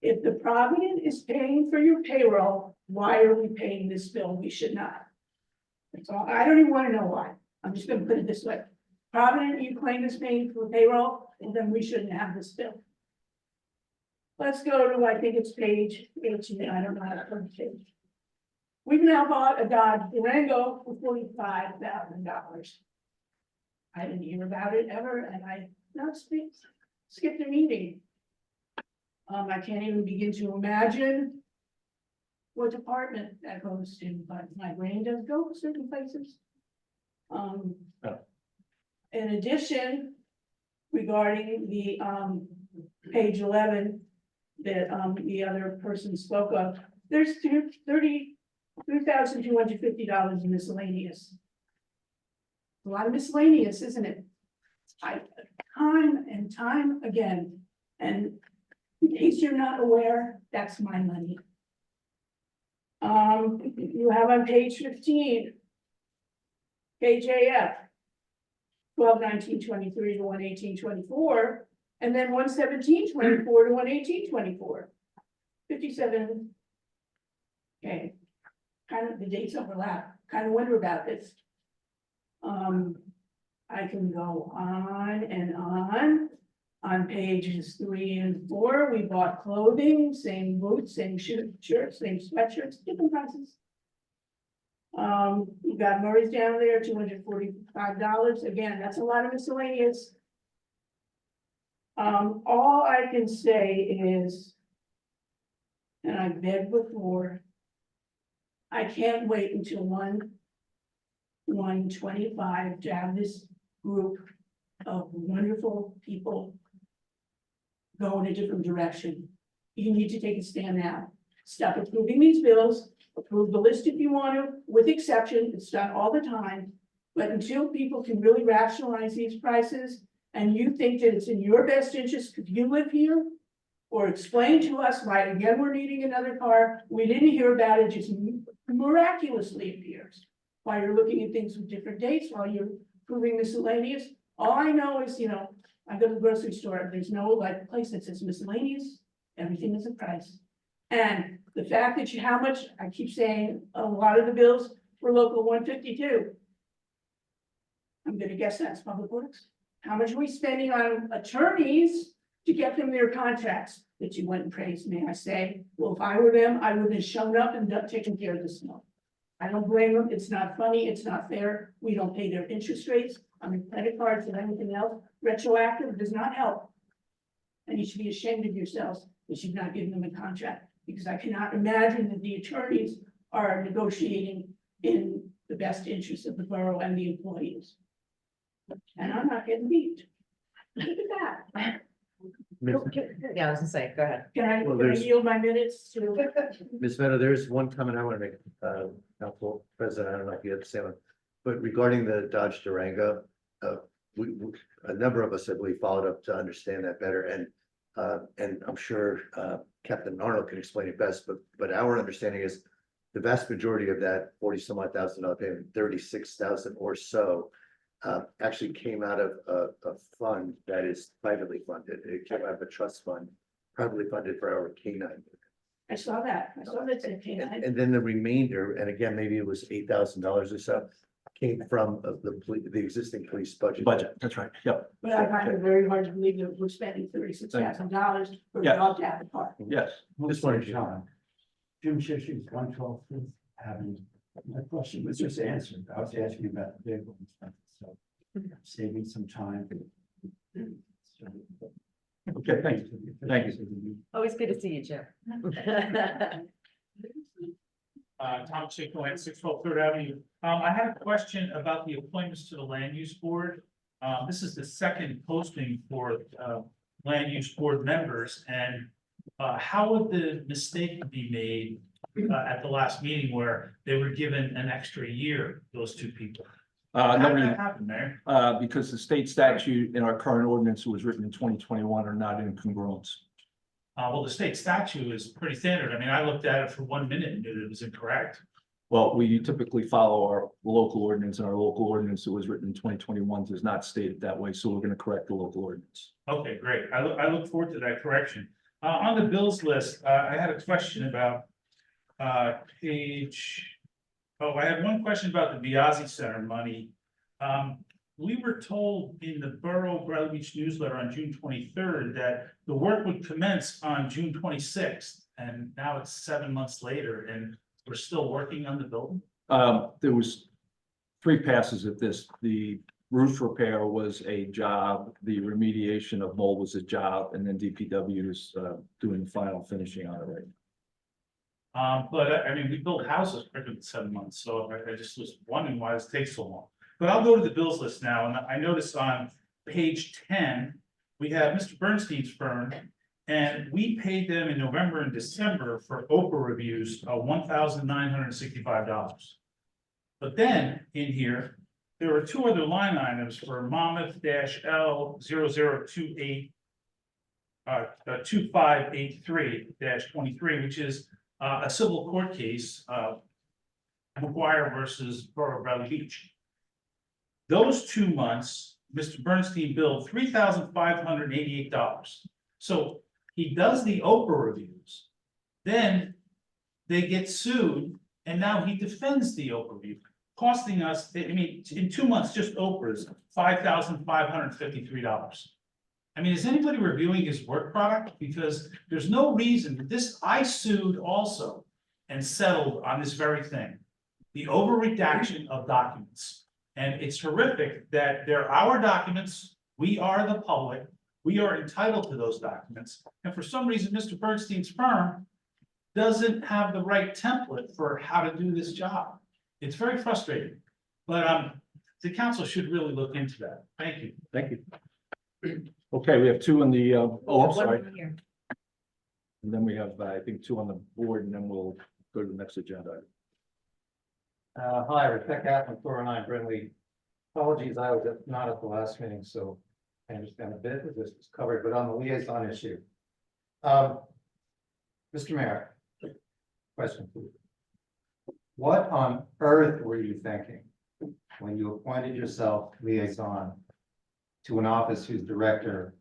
If the Provident is paying for your payroll, why are we paying this bill? We should not. That's all. I don't even want to know why. I'm just gonna put it this way. Provident, you claim is paying for payroll, and then we shouldn't have this bill. Let's go to, I think it's page 18, I don't know how to turn the page. We've now bought a Dodge Durango for $45,000. I didn't hear about it ever, and I skipped a meeting. I can't even begin to imagine what department that goes to, but my brain does go certain places. In addition, regarding the, page 11, that, the other person spoke of, there's $3,250 in miscellaneous. A lot of miscellaneous, isn't it? Time and time again, and in case you're not aware, that's my money. You have on page 15, page AF, 12/19/23 to 1/18/24, and then 1/17/24 to 1/18/24. 57. Okay, kind of the dates overlap, kind of wonder about this. I can go on and on. On pages 3 and 4, we bought clothing, same boots, same shirts, same sweatshirts, different prices. You got Murray's down there, $245. Again, that's a lot of miscellaneous. All I can say is, and I begged before, I can't wait until 1/1/25 to have this group of wonderful people go in a different direction. You need to take a stand now. Stop approving these bills, approve the list if you want to, with exception, it's done all the time. But until people can really rationalize these prices, and you think that it's in your best interest because you live here, or explain to us why again we're needing another car, we didn't hear about it, just miraculously appears. While you're looking at things with different dates, while you're approving miscellaneous, all I know is, I go to the grocery store, there's no like place that says miscellaneous, everything is a price. And the fact that how much, I keep saying, a lot of the bills for local 152. I'm gonna guess that's Public Works. How much are we spending on attorneys to get them their contracts that you went and praised, may I say? Well, if I were them, I would have shown up and taken care of the snow. I don't blame them, it's not funny, it's not fair, we don't pay their interest rates on the credit cards and anything else, retroactive does not help. And you should be ashamed of yourselves that you've not given them a contract, because I cannot imagine that the attorneys are negotiating in the best interest of the borough and the employees. And I'm not getting beat. Look at that. Yeah, I was gonna say, go ahead. Can I there's- yield my minutes to? Ms. Meadow, there is one comment I want to make, Council President, I don't know if you have the same one, but regarding the Dodge Durango, a number of us, I believe, followed up to understand that better, and I'm sure Captain Arnold can explain it best, but our understanding is the vast majority of that $40-some-odd thousand payment, 36,000 or so, actually came out of a fund that is privately funded. It came out of a trust fund, privately funded for our canine. I saw that, it's a canine. And then the remainder, and again, maybe it was $8,000 or so, came from the existing police budget. That's right, yep, But I find it very hard to believe that we're spending $36,000 for a Yeah. dog to have a car. yes. Just wanted to- Jim Shishy's 112 Fifth Avenue. My question was just answered. I was asking about the vehicle expenses, so saving some time. So, Okay, thank you. Thank you. Always good to see you, Jim. Tom Chico at 612 Third Avenue. I had a question about the appointments to the land use board. This is the second posting for land use board members, and how would the mistake be made at the last meeting where they were given an extra year, those two people? How did that happen, Mayor? Because the state statute in our current ordinance that was written in 2021 are not in congruence. Well, the state statute is pretty standard. I mean, I looked at it for 1 minute and knew that it was incorrect. Well, we typically follow our local ordinance, and our local ordinance that was written in 2021 does not state it that way, so we're gonna correct the local ordinance. Okay, great. I look forward to that correction. On the bills list, I had a question about page. Oh, I had one question about the Biazi Center money. We were told in the Borough Bradley Beach newsletter on June 23rd that the work would commence on June 26th, and now it's 7 months later, and we're still working on the building? There was 3 passes at this. The roof repair was a job, the remediation of mold was a job, and then DPW is doing the final finishing on it right now. But I mean, we build houses quicker than 7 months, so I just was wondering why this takes so long. But I'll go to the bills list now, and I noticed on page 10, we have Mr. Bernstein's firm. And we paid them in November and December for Oprah reviews of $1,965. But then in here, there were 2 other line items for Monmouth L 0028 2583 23, which is a civil court case, McGuire versus Borough of Bradley Beach. Those 2 months, Mr. Bernstein billed $3,588. So he does the Oprah reviews, then they get sued, and now he defends the Oprah review, costing us, I mean, in 2 months, just Oprah's $5,553. I mean, is anybody reviewing his work product? Because there's no reason, I sued also and settled on this very thing, the over redaction of documents. And it's horrific that they're our documents, we are the public, we are entitled to those documents, and for some reason, Mr. Bernstein's firm doesn't have the right template for how to do this job. It's very frustrating, but the council should really look into that. Thank you. Thank you. Okay, we have 2 in the, oh, I'm sorry. And then we have, I think, 2 on the board, and then we'll go to the next agenda. Hi, Rebecca Atman, 409 Brindley. Apologies, I was not at the last meeting, so I understand a bit of this was covered, but on the liaison issue. Mr. Mayor, question please. What on earth were you thinking when you appointed yourself liaison to an office whose director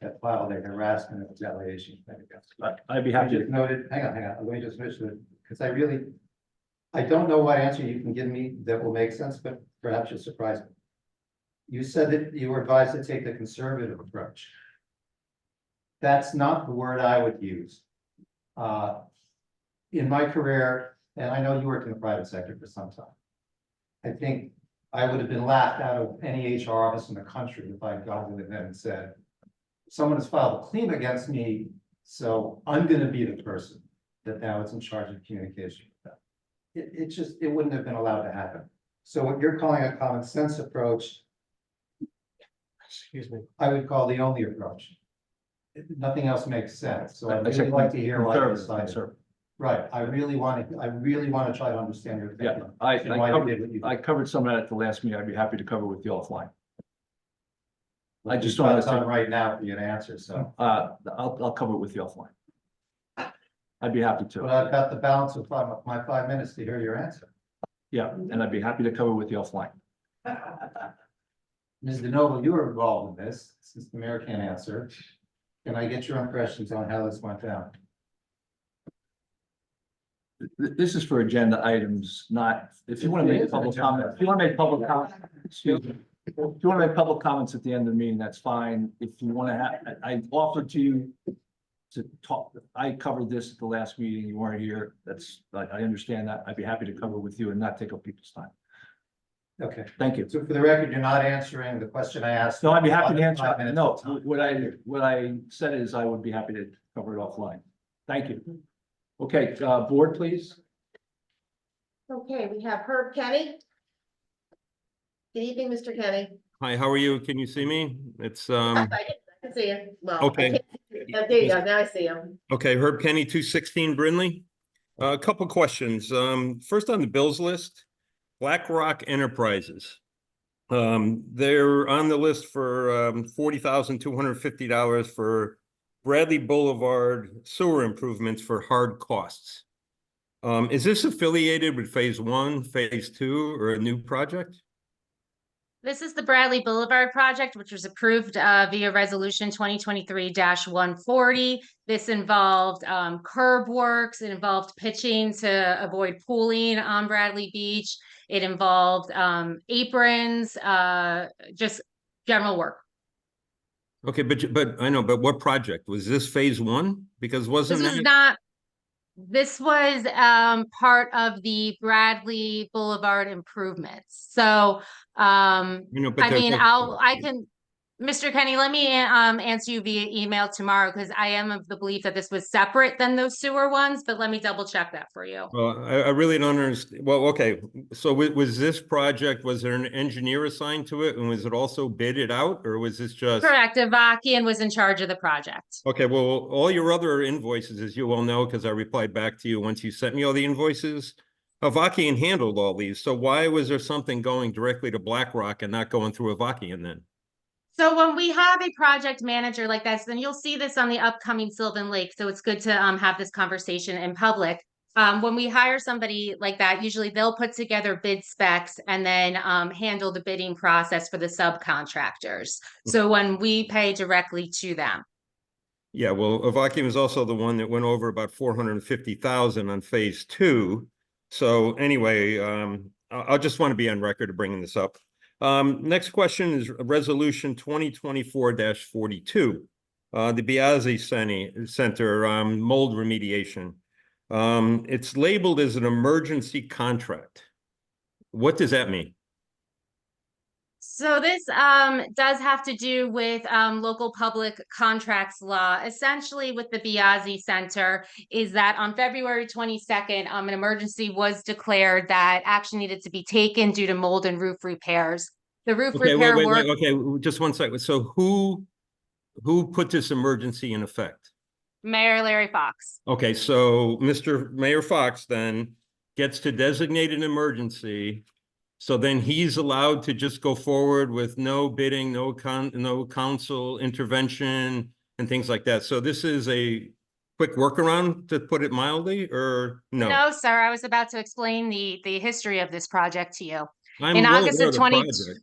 had filed a harassment and retaliation claim against you? I'd be happy I just noted, hang on, let me just finish it, because I don't know what answer you can give me that will make sense, but perhaps you'll surprise me. You said that you were advised to take the conservative approach. That's not the word I would use. In my career, and I know you worked in the private sector for some time, I think I would have been laughed out of any HR office in the country if I had gone to them and said, someone has filed a claim against me, so I'm going to be the person that now is in charge of communication with them. It wouldn't have been allowed to happen. So what you're calling a common sense approach, excuse me, I would call the only approach. Nothing else makes sense, so I'd really like to hear why you decided. Right, I really want to try to understand your Yeah, thinking. I and why you did what you did. covered some of that at the last meeting. I'd be happy to cover with you offline. I just We've got don't time want right now for you to answer, so. I'll cover it with you offline. I'd be happy to. But I've got the balance of my 5 minutes to hear your answer. Yeah, and I'd be happy to cover with you offline. Ms. DeNoble, you were involved in this, since the mayor can't answer. Can I get your impressions on how this went down? This is for agenda items, not, if you want to make public comment, if you want to make public comment, excuse me. If you want to make public comments at the end of the meeting, that's fine. If you want to have, I offered to you to talk, I covered this at the last meeting, you weren't here, I understand that. I'd be happy to cover with you and not take up people's time. Okay, Thank you. so for the record, you're not answering the question I asked. No, I'd be happy to answer. 5 minutes No, of time. what I said is I would be happy to cover it offline. Thank you. Okay, board, please. Okay, we have Herb Kenny. Good evening, Mr. Kenny. Hi, how are you? Can you see me? It's, I can see him. Well, I okay. can't see him. There you go. Now I see him. Okay, Herb Kenny, 216 Brindley. A couple questions. First on the bills list, BlackRock Enterprises. They're on the list for $40,250 for Bradley Boulevard sewer improvements for hard costs. Is this affiliated with phase 1, phase 2, or a new project? This is the Bradley Boulevard project, which was approved via resolution 2023-140. This involved curb works, it involved pitching to avoid pooling on Bradley Beach. It involved aprons, just general work. Okay, but I know, but what project? Was this phase 1? Because wasn't This was that? not, This was part of the Bradley Boulevard improvements. So You know, but I mean, there's- I can, Mr. Kenny, let me answer you via email tomorrow because I am of the belief that this was separate than those sewer ones, but let me double check that for you. Well, I really don't understand. Well, okay, so was this project, was there an engineer assigned to it and was it also bidded out or was this just? Correct. Avakian was in charge of the project. Okay, well, all your other invoices, as you well know, because I replied back to you once you sent me all the invoices, Avakian handled all these. So why was there something going directly to BlackRock and not going through Avakian then? So when we have a project manager like this, then you'll see this on the upcoming Sylvan Lake. So it's good to have this conversation in public. When we hire somebody like that, usually they'll put together bid specs and then handle the bidding process for the subcontractors. So when we pay directly to them. Yeah, well, Avakian was also the one that went over about 450,000 on phase 2. So anyway, I just want to be on record of bringing this up. Next question is resolution 2024-42. The Biazzi Center mold remediation. It's labeled as an emergency contract. What does that mean? So this does have to do with local public contracts law. Essentially with the Biazzi Center is that on February 22nd, an emergency was declared that action needed to be taken due to mold and roof repairs. The roof repair work. Okay, just one second. So who put this emergency in effect? Mayor Larry Fox. Okay, so Mr. Mayor Fox then gets to designate an emergency. So then he's allowed to just go forward with no bidding, no council intervention and things like that. So this is a quick workaround, to put it mildly, or no? No, sir. I was about to explain the history of this project to you. I'm In well August aware of the 20. project.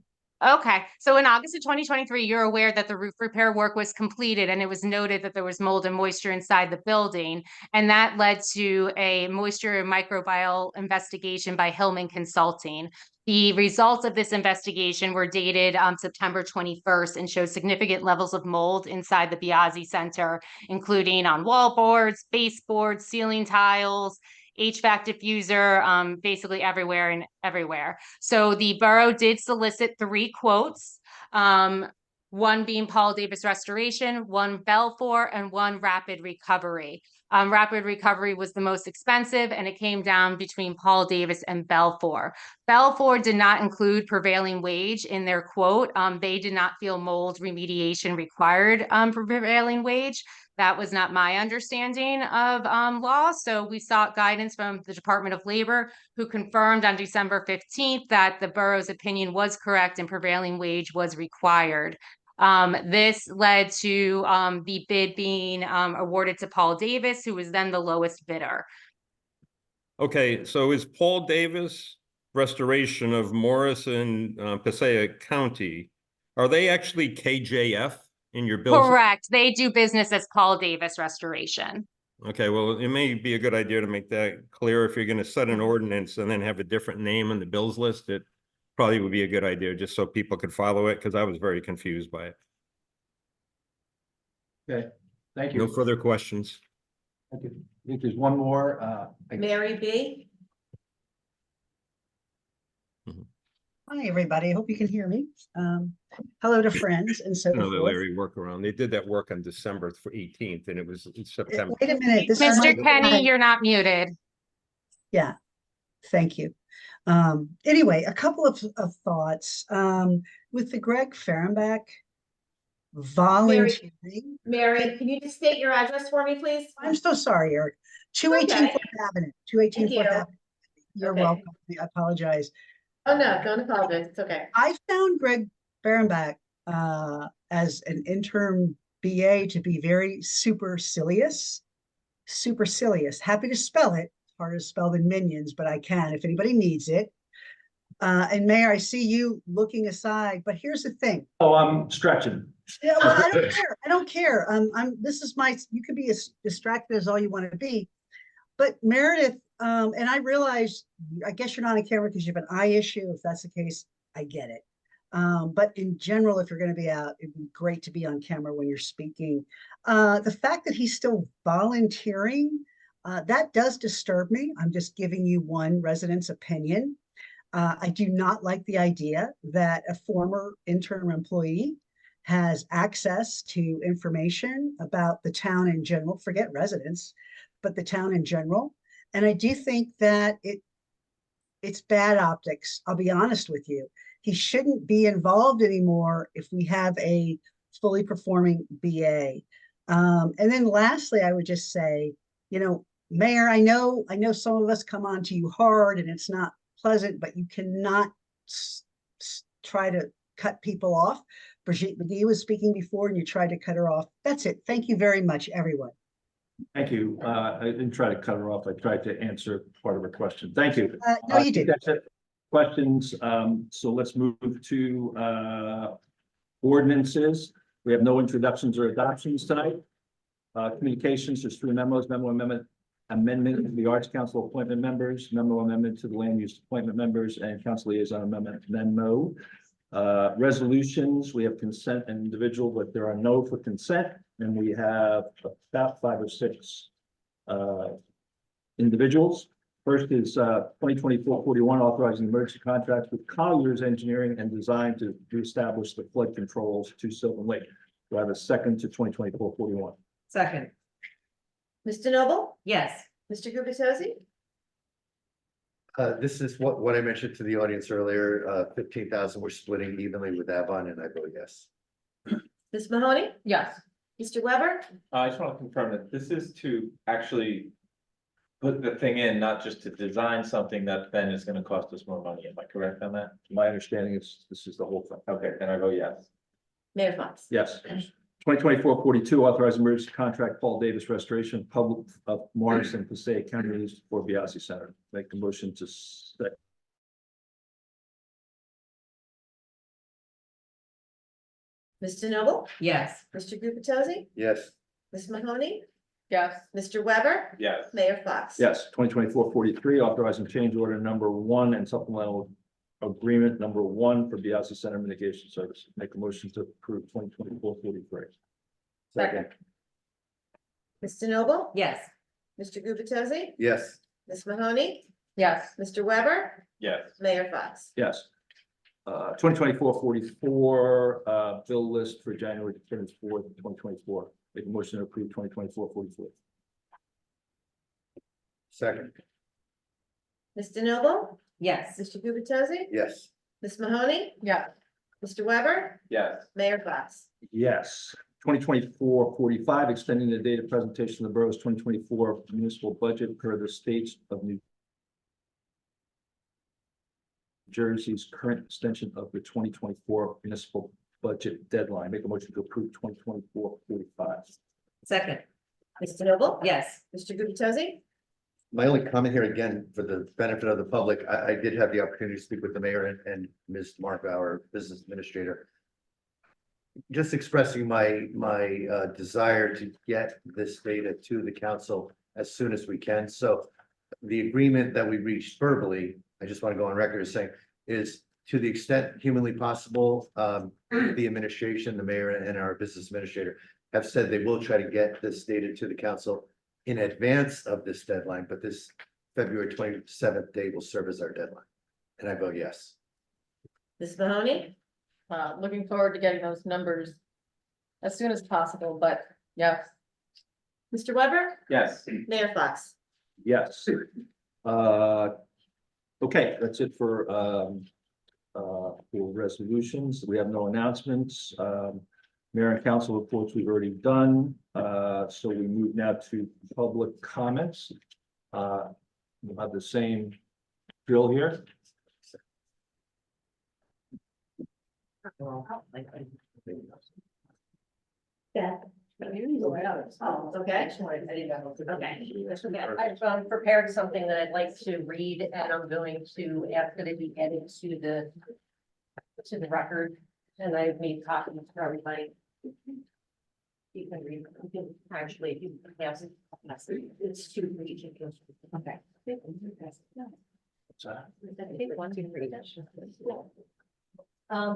Okay, so in August of 2023, you're aware that the roof repair work was completed and it was noted that there was mold and moisture inside the building. And that led to a moisture and microbial investigation by Hillman Consulting. The results of this investigation were dated on September 21st and showed significant levels of mold inside the Biazzi Center, including on wall boards, baseboards, ceiling tiles, HVAC diffuser, basically everywhere. So the borough did solicit 3 quotes, one being Paul Davis Restoration, one Belfour, and one Rapid Recovery. Rapid Recovery was the most expensive, and it came down between Paul Davis and Belfour. Belfour did not include prevailing wage in their quote. They did not feel mold remediation required for prevailing wage. That was not my understanding of law. So we sought guidance from the Department of Labor, who confirmed on December 15th that the borough's opinion was correct and prevailing wage was required. This led to the bid being awarded to Paul Davis, who was then the lowest bidder. Okay, so is Paul Davis Restoration of Morris and Passaic County, are they actually KJF in your bills? Correct. They do business as Paul Davis Restoration. Okay, well, it may be a good idea to make that clear. If you're going to set an ordinance and then have a different name on the bills list, it probably would be a good idea just so people could follow it, because I was very confused by it. Okay, thank you. No further questions. Thank you. I think there's one more, Mary B. Hi, everybody. I hope you can hear me. Hello to friends and so Another forth. Larry workaround. They did that work on December 18th and it was in September. Wait a minute. This is Mr. my- Kenny, you're not muted. Yeah, thank you. Anyway, a couple of thoughts. With the Greg Fehrenbach volunteering. Mary, can you just state your address for me, please? I'm so sorry, Eric. 218 Okay. Fourth Avenue, 218 Fourth Thank you. Avenue. You're Okay. welcome. I apologize. Oh, no, don't apologize. It's okay. I found Greg Fehrenbach as an interim BA to be very supercilious. Supercilious. Happy to spell it. It's harder to spell than minions, but I can if anybody needs it. And Mayor, I see you looking aside, but here's the thing. oh, I'm stretching. Yeah, well, I don't care. I don't care. This is you could be as distracted as all you want to be. But Meredith, and I realize, I guess you're not on camera because you have an eye issue. If that's the case, I get it. But in general, if you're going to be out, it'd be great to be on camera when you're speaking. The fact that he's still volunteering That does disturb me. I'm just giving you one resident's opinion. I do not like the idea that a former interim employee has access to information about the town in general, forget residents, but the town in general. And I do think that it's bad optics. I'll be honest with you. He shouldn't be involved anymore if we have a fully performing BA. And then lastly, I would just say, you know, Mayor, I know some of us come on to you hard and it's not pleasant, but you cannot try to cut people off. Brigitte McGee was speaking before and you tried to cut her off. That's it. Thank you very much, everyone. Thank you. I didn't try to cut her off. I tried to answer part of her question. Thank you. No, you I think did. that's it. Questions. So let's move to ordinances. We have no introductions or adoptions tonight. Communications, there's 3 memos, memo amendment to the Arts Council appointment members, memo amendment to the land use appointment members, and council liaison amendment memo. Resolutions, we have consent and individual, but there are no for consent, and we have about 5 or 6 individuals. First is 2024-41, authorizing emergency contracts with Colliers Engineering and Design to reestablish the flood controls to Sylvan Lake. Do I have a second to 2024-41? Second, Mr. Noble? yes. Mr. Gubatose? This is what I mentioned to the audience earlier, 15,000, we're splitting evenly with Avon, and I vote yes. Ms. Mahoney? Yes. Mr. Weber? I just want to confirm that this is to actually put the thing in, not just to design something that then is going to cost us more money. Am I correct on that? My understanding is this is the whole thing. Okay, then I vote yes. Mayor Fox? Yes. 2024-42, authorized emergency contract Paul Davis Restoration, Public of Morris and Passaic Counties for Biassy Center. Make the motion to set. Mr. Noble? Yes. Mr. Gubatose? Yes. Ms. Mahoney? Yes. Mr. Weber? Yes. Mayor Fox? Yes, 2024-43, authorizing change order number 1 and supplemental agreement number 1 for Biassy Center Mitigation Service. Make a motion to approve 2024-43. Second. Mr. Noble? Yes. Mr. Gubatose? Yes. Ms. Mahoney? Yes. Mr. Weber? Yes. Mayor Fox? Yes. 2024-44, bill list for January 4th, 2024. Make a motion to approve 2024-44. Second. Mr. Noble? Yes. Mr. Gubatose? Yes. Ms. Mahoney? Yes. Mr. Weber? Yes. Mayor Fox? Yes. 2024-45, extending the date of presentation of the borough's 2024 municipal budget per the states of New Jersey's current extension of the 2024 municipal budget deadline. Make a motion to approve 2024-45. Second, Mr. Noble? yes. Mr. Gubatose? My only comment here, again, for the benefit of the public, I did have the opportunity to speak with the mayor and Ms. Mark, our business administrator. Just expressing my desire to get this data to the council as soon as we can. So the agreement that we reached verbally, I just want to go on record as saying, is to the extent humanly possible, the administration, the mayor and our business administrator have said they will try to get this data to the council in advance of this deadline, but this February 27th date will serve as our deadline. And I vote yes. Ms. Mahoney? Looking forward to getting those numbers as soon as possible, but yes. Mr. Weber? Yes. Mayor Fox? Yes. Okay, that's it for resolutions. We have no announcements. Mayor and council reports we've already done. So we move now to public comments. We'll have the same drill here. Yeah. Oh, okay. I've prepared something that I'd like to read, and I'm going to ask that it be added to the record, and I've made copies for everybody. You can read, you can actually, if you have it's 2 for each of you. Okay.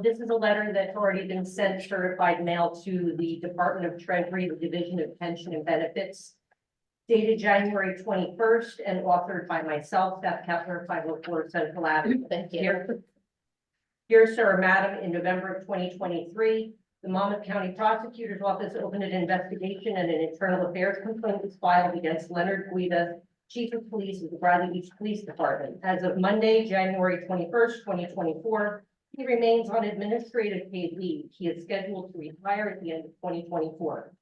This is a letter that's already been sent certified mail to the Department of Treasury, the Division of Pension and Benefits. dated January 21st and authored by myself, Beth Kepler, 504 Central Avenue. Thank you. Dear Sir or Madam, in November of 2023, the Monmouth County Prosecutor's Office opened an investigation and an internal affairs complaint was filed against Leonard Guida, Chief of Police of the Bradley Beach Police Department. As of Monday, January 21st, 2024, he remains on administrative paid leave. He is scheduled to retire at the end of 2024.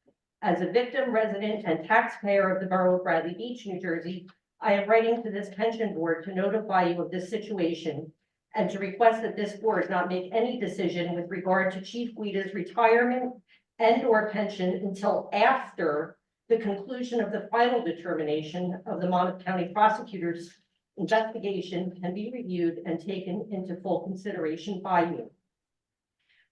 As a victim, resident, and taxpayer of the Borough of Bradley Beach, New Jersey, I am writing to this pension board to notify you of this situation and to request that this board not make any decision with regard to Chief Guida's retirement and/or pension until after the conclusion of the final determination of the Monmouth County Prosecutor's investigation can be reviewed and taken into full consideration by you.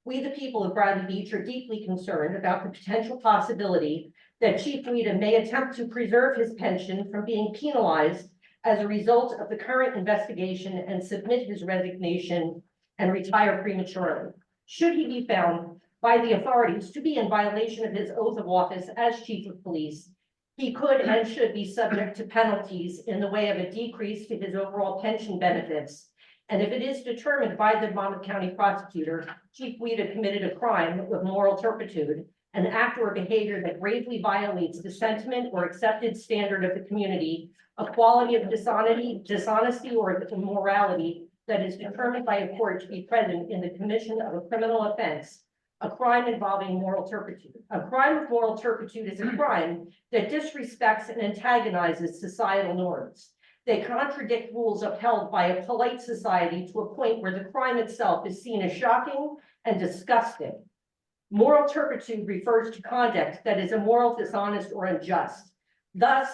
We, the people of Bradley Beach, are deeply concerned about the potential possibility that Chief Guida may attempt to preserve his pension from being penalized as a result of the current investigation and submit his resignation and retire prematurely. Should he be found by the authorities to be in violation of his oath of office as Chief of Police, he could and should be subject to penalties in the way of a decrease to his overall pension benefits. And if it is determined by the Monmouth County Prosecutor, Chief Guida committed a crime of moral turpitude, an act or behavior that gravely violates the sentiment or accepted standard of the community, a quality of dishonesty or immorality that is determined by a court to be present in the commission of a criminal offense, a crime involving moral turpitude. A crime of moral turpitude is a crime that disrespects and antagonizes societal norms. They contradict rules upheld by a polite society to a point where the crime itself is seen as shocking and disgusting. Moral turpitude refers to conduct that is immoral, dishonest, or unjust. Thus,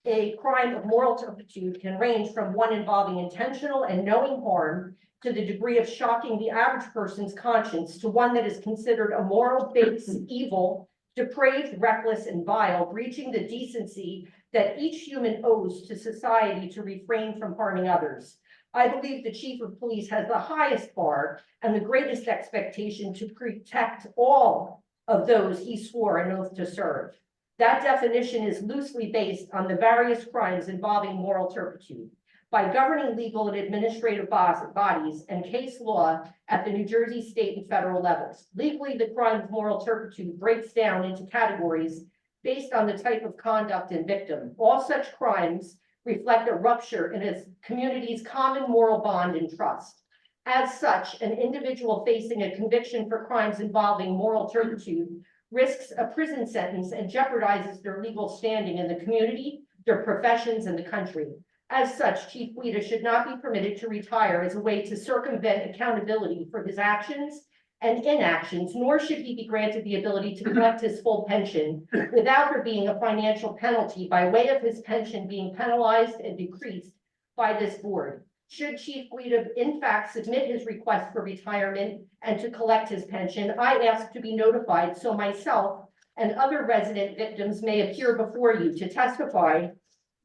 a crime of moral turpitude can range from one involving intentional and knowing harm to the degree of shocking the average person's conscience to one that is considered a moral, base, evil, depraved, reckless, and vile, breaching the decency that each human owes to society to refrain from harming others. I believe the Chief of Police has the highest bar and the greatest expectation to protect all of those he swore an oath to serve. That definition is loosely based on the various crimes involving moral turpitude. By governing legal and administrative bodies and case law at the New Jersey state and federal levels. Legally, the crime of moral turpitude breaks down into categories based on the type of conduct and victim. All such crimes reflect a rupture in a community's common moral bond and trust. As such, an individual facing a conviction for crimes involving moral turpitude risks a prison sentence and jeopardizes their legal standing in the community, their professions, and the country. As such, Chief Guida should not be permitted to retire as a way to circumvent accountability for his actions and inactions, nor should he be granted the ability to collect his full pension without there being a financial penalty by way of his pension being penalized and decreased by this board. Should Chief Guida in fact submit his request for retirement and to collect his pension, I ask to be notified so myself and other resident victims may appear before you to testify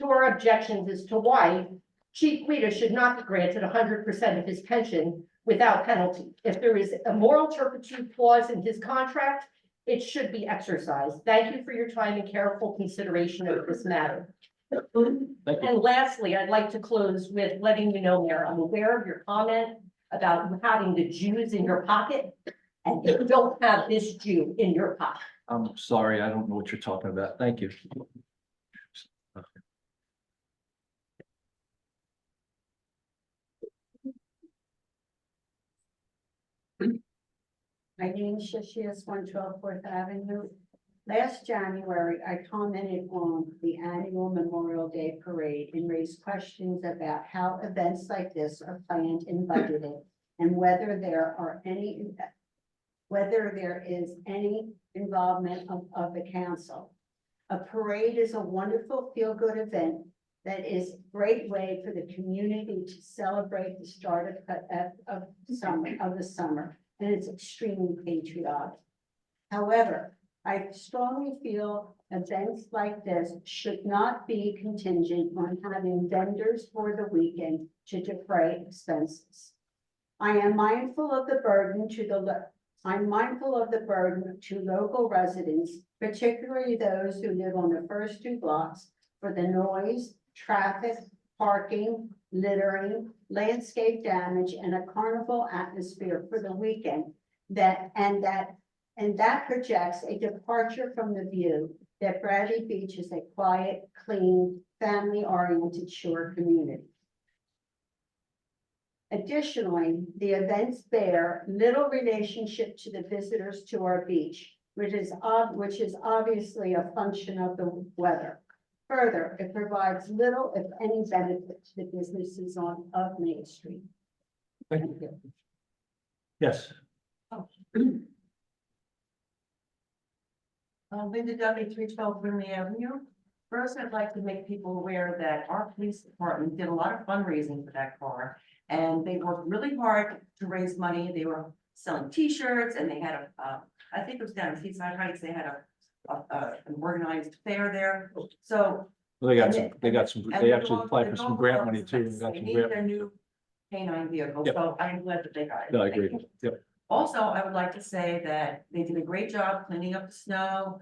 to our objections as to why Chief Guida should not be granted 100% of his pension without penalty. If there is a moral turpitude clause in his contract, it should be exercised. Thank you for your time and careful consideration of this matter. And lastly, I'd like to close with letting you know, Mayor, I'm aware of your comment about having the Jews in your pocket, and you don't have this Jew in your pocket. I'm sorry, I don't know what you're talking about. Thank you. My name is Shishias, 112 Fourth Avenue. Last January, I commented on the annual Memorial Day Parade and raised questions about how events like this are planned and budgeted, and whether there is any involvement of the council. A parade is a wonderful feel-good event that is a great way for the community to celebrate the start of the summer. And it's extremely patriotic. However, I strongly feel events like this should not be contingent on having vendors for the weekend to defray expenses. I'm mindful of the burden to local residents, particularly those who live on the first two blocks for the noise, traffic, parking, littering, landscape damage, and a carnival atmosphere for the weekend. That projects a departure from the view that Bradley Beach is a quiet, clean, family-oriented shore community. Additionally, the events bear little relationship to the visitors to our beach, which is obviously a function of the weather. Further, it provides little, if any, benefit to the businesses of Main Street. Thank you. Yes. Linda Duffy, 312 Brimley Avenue. First, I'd like to make people aware that our police department did a lot of fundraising for that car. And they worked really hard to raise money. They were selling T-shirts and they had I think it was down in Seaside Heights, they had an organized fair there. So. They and they actually applied for they're some going grant for money too. expense. and got They some need grant- their new canine vehicle, Yep. so I'm glad that they got it. No, I Thank agree. you. Yep. Also, I would like to say that they did a great job cleaning up the snow.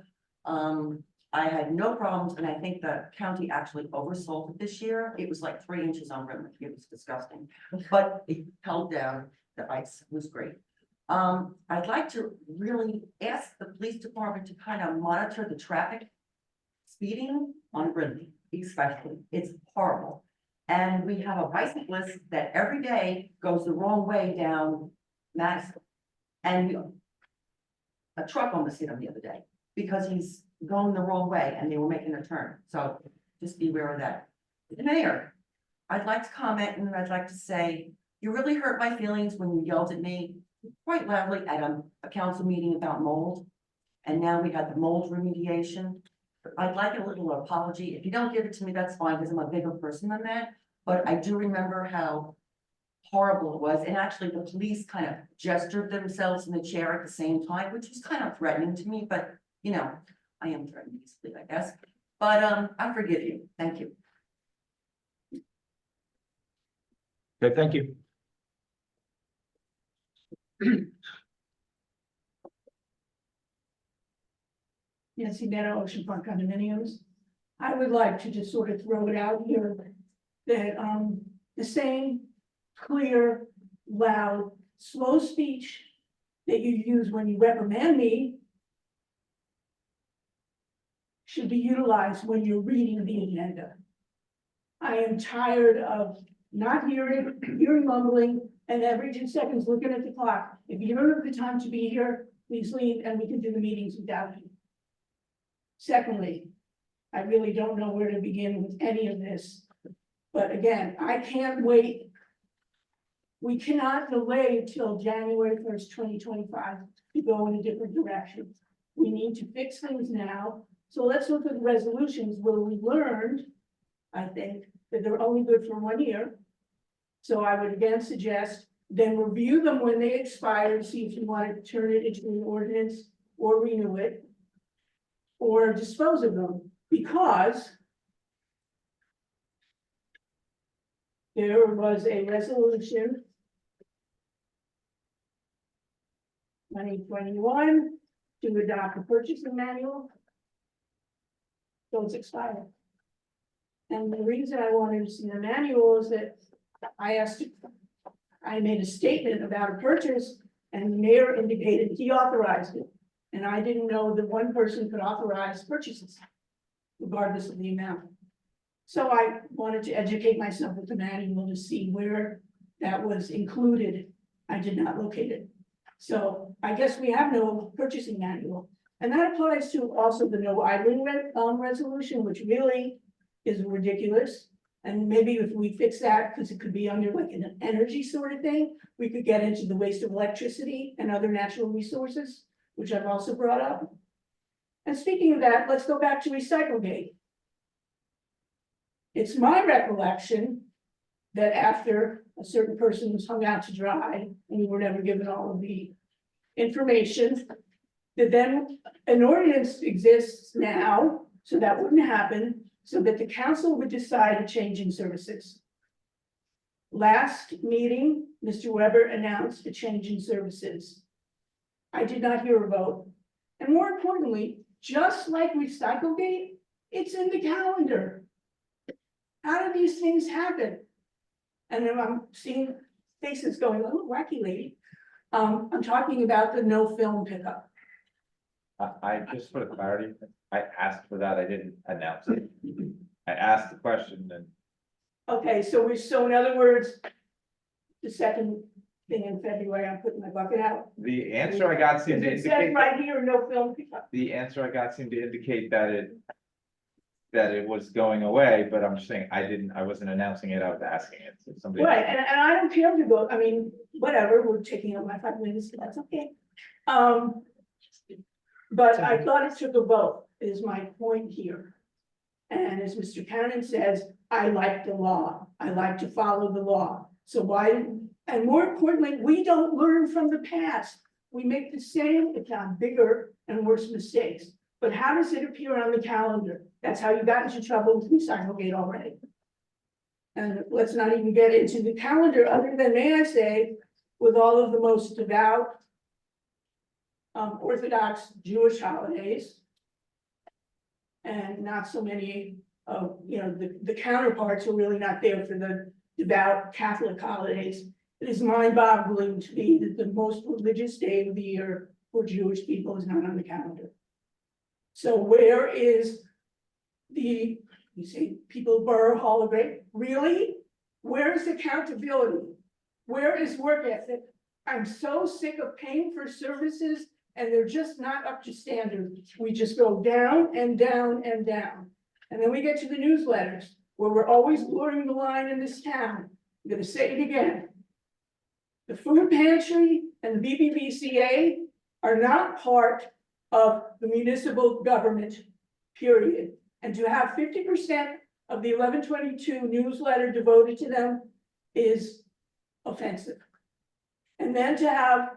I had no problems, and I think the county actually oversold it this year. It was like 3 inches on rim. It was disgusting, but it held down. The ice was great. I'd like to really ask the police department to kind of monitor the traffic speeding on Brindley, especially. It's horrible. And we have a bicyclist that every day goes the wrong way down Madison. And a truck almost hit him the other day because he's going the wrong way and they were making a turn. So just be aware of that. The mayor, I'd like to comment and I'd like to say, you really hurt my feelings when you yelled at me quite loudly at a council meeting about mold. And now we got the mold remediation. I'd like a little apology. If you don't give it to me, that's fine because I'm a bigger person than that. But I do remember how horrible it was. And actually the police kind of gestured themselves in the chair at the same time, which was kind of threatening to me, but you know, I am threatened easily, I guess. But I forgive you. Thank you. Okay, thank you. Nancy Meadow, Ocean Front Condominiums. I would like to just sort of throw it out here that, the same clear, loud, slow speech that you use when you reprimand me should be utilized when you're reading the agenda. I am tired of not hearing mumbling, and every 2 seconds looking at the clock. If you don't have the time to be here, please leave and we can do the meetings without you. Secondly, I really don't know where to begin with any of this. But again, I can't wait. We cannot delay till January 1st, 2025 to go in a different direction. We need to fix things now. So let's look at the resolutions where we learned, I think, that they're only good for 1 year. So I would again suggest then review them when they expire, see if you want to turn it into an ordinance or renew it or dispose of them, because there was a resolution 2021 to adopt a purchasing manual. So it's expired. And the reason I wanted to see the manual is that I made a statement about a purchase and the mayor indicated he authorized it. And I didn't know that one person could authorize purchases regardless of the amount. So I wanted to educate myself with the manual to see where that was included. I did not locate it. So I guess we have no purchasing manual. And that applies to also the no idling resolution, which really is ridiculous. And maybe if we fix that, because it could be under like an energy sort of thing, we could get into the waste of electricity and other natural resources, which I've also brought up. And speaking of that, let's go back to Recyclegate. It's my recollection that after a certain person was hung out to dry and we were never given all of the information, that then an ordinance exists now, so that wouldn't happen, so that the council would decide a change in services. Last meeting, Mr. Weber announced a change in services. I did not hear a vote. And more importantly, just like Recyclegate, it's in the calendar. How do these things happen? And then I'm seeing faces going, oh, wacky lady. I'm talking about the no film pickup. I just for clarity, I asked for that, I didn't announce it. I asked the question and Okay, so in other words, the second thing in February, I'm putting my bucket out. the answer I got seemed to It says indicate, right here, no film pickup. the answer I got seemed to indicate that it was going away, but I'm just saying, I wasn't announcing it, I was asking it. So somebody. Right, and I don't care to go, I mean, whatever, we're taking up my 5 minutes, that's okay. But I thought it took a vote, is my point here. And as Mr. Cannon says, I like the law, I like to follow the law. So why, and more importantly, we don't learn from the past. We make the same, if not bigger and worse mistakes. But how does it appear on the calendar? That's how you got into trouble with Recyclegate already. And let's not even get into the calendar, other than, may I say, with all of the most devout Orthodox Jewish holidays. And not so many of, the counterparts are really not there for the devout Catholic holidays. It is mind-boggling to me that the most religious day of the year for Jewish people is not on the calendar. So where is you say people Borough Hall of Great, really? Where is accountability? Where is work ethic? I'm so sick of paying for services and they're just not up to standard. We just go down and down and down. And then we get to the newsletters where we're always blurring the line in this town. I'm gonna say it again. The food pantry and the BBVCA are not part of the municipal government, period. And to have 50% of the 1122 newsletter devoted to them is offensive. And then to have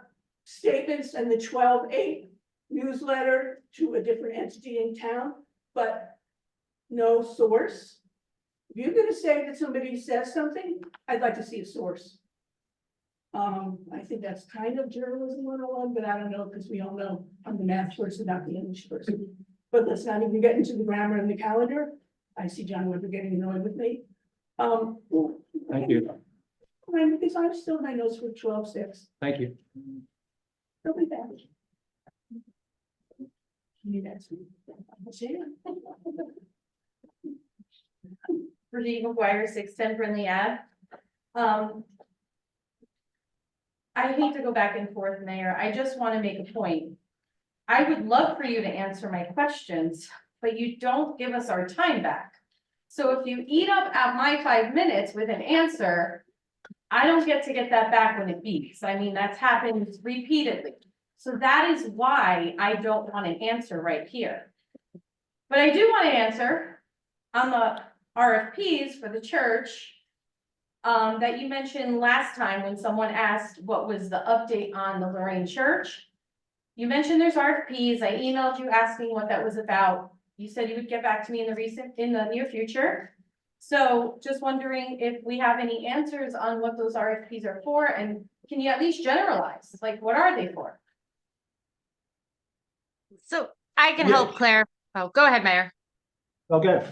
statements and the 12/8 newsletter to a different entity in town, but no source. If you're gonna say that somebody says something, I'd like to see a source. I think that's kind of journalism 101, but I don't know, because we all know I'm the math person, not the English person. But let's not even get into the grammar and the calendar. I see John Weber getting annoyed with me. Thank you. Because I'm still in my notes for 12/6. Thank you. They'll be back. You guys. Virginia McGuire, 610 Brindley Ave. I hate to go back and forth, Mayor. I just want to make a point. I would love for you to answer my questions, but you don't give us our time back. So if you eat up at my 5 minutes with an answer, I don't get to get that back when it beeps. I mean, that's happened repeatedly. So that is why I don't want an answer right here. But I do want to answer on the RFPs for the church that you mentioned last time when someone asked what was the update on the Lorraine Church. You mentioned there's RFPs. I emailed you asking what that was about. You said you would get back to me in the near future. So just wondering if we have any answers on what those RFPs are for, and can you at least generalize? Like, what are they for? So I can Yeah. help clarify. Oh, go ahead, Mayor. Okay,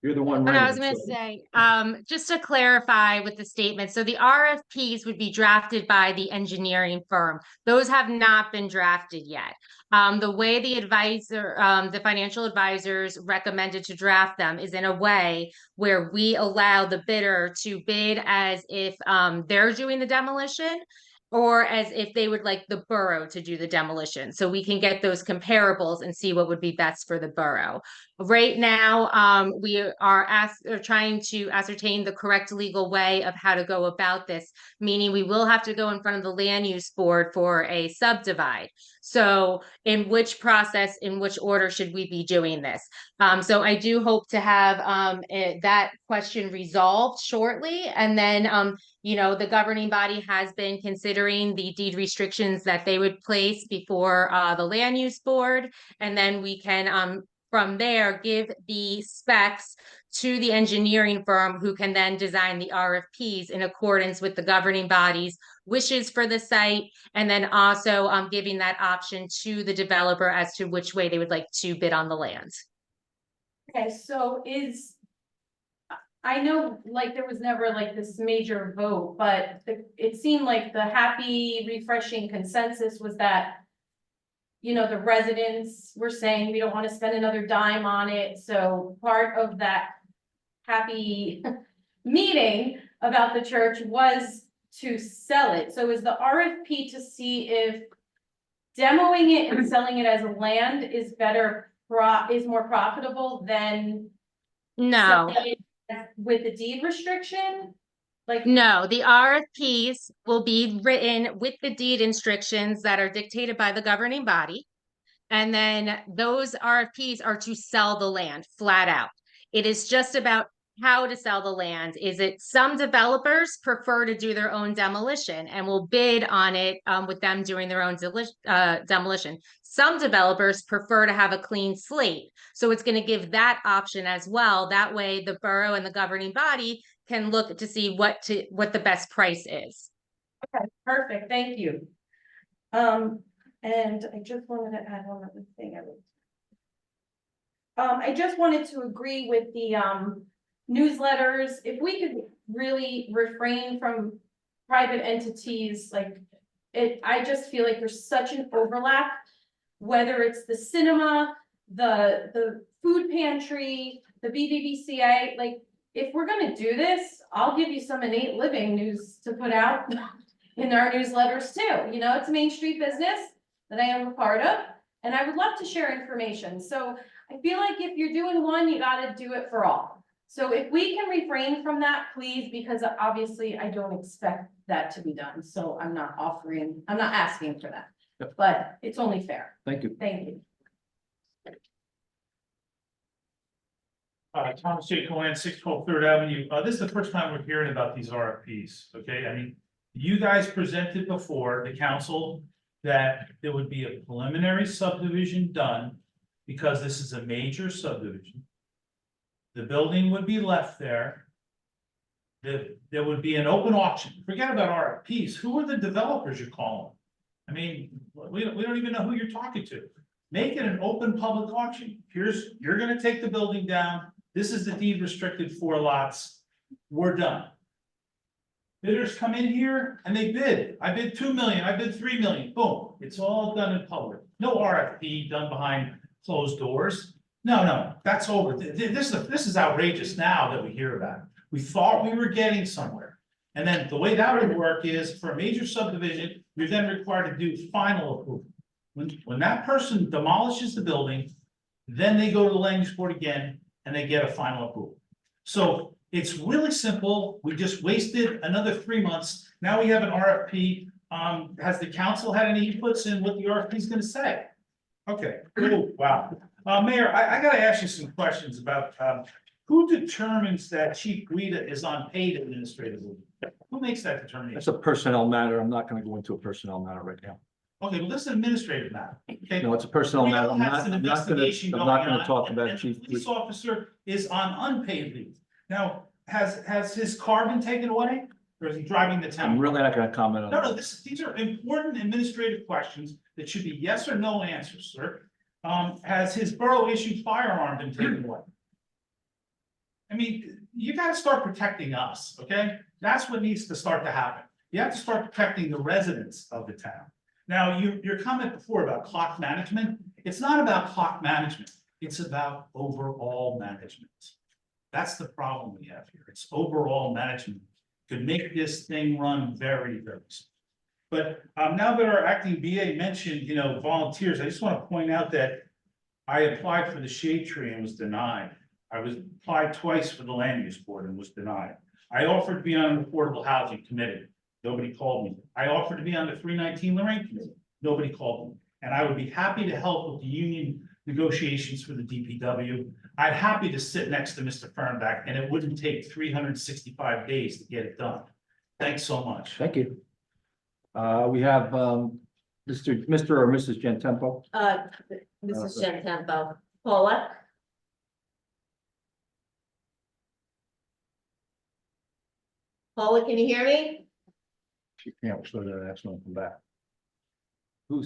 you're the one. And I was running, gonna so- say, just to clarify with the statement, so the RFPs would be drafted by the engineering firm. Those have not been drafted yet. The way the financial advisors recommended to draft them is in a way where we allow the bidder to bid as if they're doing the demolition, or as if they would like the borough to do the demolition. So we can get those comparables and see what would be best for the borough. Right now, we are trying to ascertain the correct legal way of how to go about this, meaning we will have to go in front of the land use board for a subdivide. So in which process, in which order should we be doing this? So I do hope to have that question resolved shortly. And then, the governing body has been considering the deed restrictions that they would place before the land use board. And then we can, from there, give the specs to the engineering firm who can then design the RFPs in accordance with the governing body's wishes for the site. And then also giving that option to the developer as to which way they would like to bid on the land. Okay, so I know, like, there was never like this major vote, but it seemed like the happy, refreshing consensus was that, you know, the residents were saying we don't want to spend another dime on it, so part of that happy meeting about the church was to sell it. So is the RFP to see if demoing it and selling it as a land is is more profitable than No. selling it with the deed restriction? Like, No, the RFPs will be written with the deed instructions that are dictated by the governing body. And then those RFPs are to sell the land flat out. It is just about how to sell the land. Is it some developers prefer to do their own demolition and will bid on it with them doing their own demolition. Some developers prefer to have a clean slate. So it's going to give that option as well. That way the borough and the governing body can look to see what the best price is. okay, perfect, thank you. And I just wanted to add one other thing. I just wanted to agree with the newsletters. If we could really refrain from private entities, like I just feel like there's such an overlap, whether it's the cinema, the food pantry, the BBBCA, like if we're gonna do this, I'll give you some innate living news to put out in our newsletters too. You know, it's a Main Street business that I am a part of, and I would love to share information. So I feel like if you're doing one, you gotta do it for all. So if we can refrain from that, please, because obviously I don't expect that to be done. So I'm not asking for that, but it's only fair. Thank you. Thank you. Thomas J. Cohen, 612 Third Avenue. This is the first time we're hearing about these RFPs, okay? I mean, you guys presented before the council that there would be a preliminary subdivision done because this is a major subdivision. The building would be left there. There would be an open auction. Forget about RFPs. Who are the developers you're calling? I mean, we don't even know who you're talking to. Make it an open public auction. You're gonna take the building down. This is the deed restricted 4 lots. We're done. Bidders come in here and they bid. I bid 2 million, I bid 3 million, boom. It's all done in public. No RFP done behind closed doors. No, that's over. This is outrageous now that we hear about it. We thought we were getting somewhere. And then the way that would work is for a major subdivision, you're then required to do final approval. When that person demolishes the building, then they go to the land use board again and they get a final approval. So it's really simple. We just wasted another 3 months. Now we have an RFP. Has the council had any inputs in what the RFP is gonna say? Okay, cool, wow. Mayor, I gotta ask you some questions about, who determines that Chief Guida is on paid administrative leave? Who makes that determination? That's a personnel matter. I'm not gonna go into a personnel matter right now. Okay, well, this is an administrative matter. Okay? No, it's a personnel matter. Guido has an investigation I'm going not gonna on, talk and- about and Chief. the police officer is on unpaid leave. Now, has his car been taken away? Or is he driving the town? I'm really not gonna comment on No, that. these are important administrative questions that should be yes or no answers, sir. Has his borough issued firearm been taken away? I mean, you gotta start protecting us, okay? That's what needs to start to happen. You have to start protecting the residents of the town. Now, your comment before about clock management, it's not about clock management, it's about overall management. That's the problem we have here. It's overall management could make this thing run very, very smooth. But now that our acting BA mentioned, you know, volunteers, I just want to point out that I applied for the shade tree and was denied. I was applied twice for the land use board and was denied. I offered to be on an affordable housing committee. Nobody called me. I offered to be on the 319 Lorraine committee. Nobody called me. And I would be happy to help with the union negotiations for the DPW. I'd happy to sit next to Mr. Fernback and it wouldn't take 365 days to get it done. Thanks so much. Thank you. We have, Mr. or Mrs. Gentempo. Mrs. Gentempo, Paula? Paula, can you hear me? She can't, so the next one come back.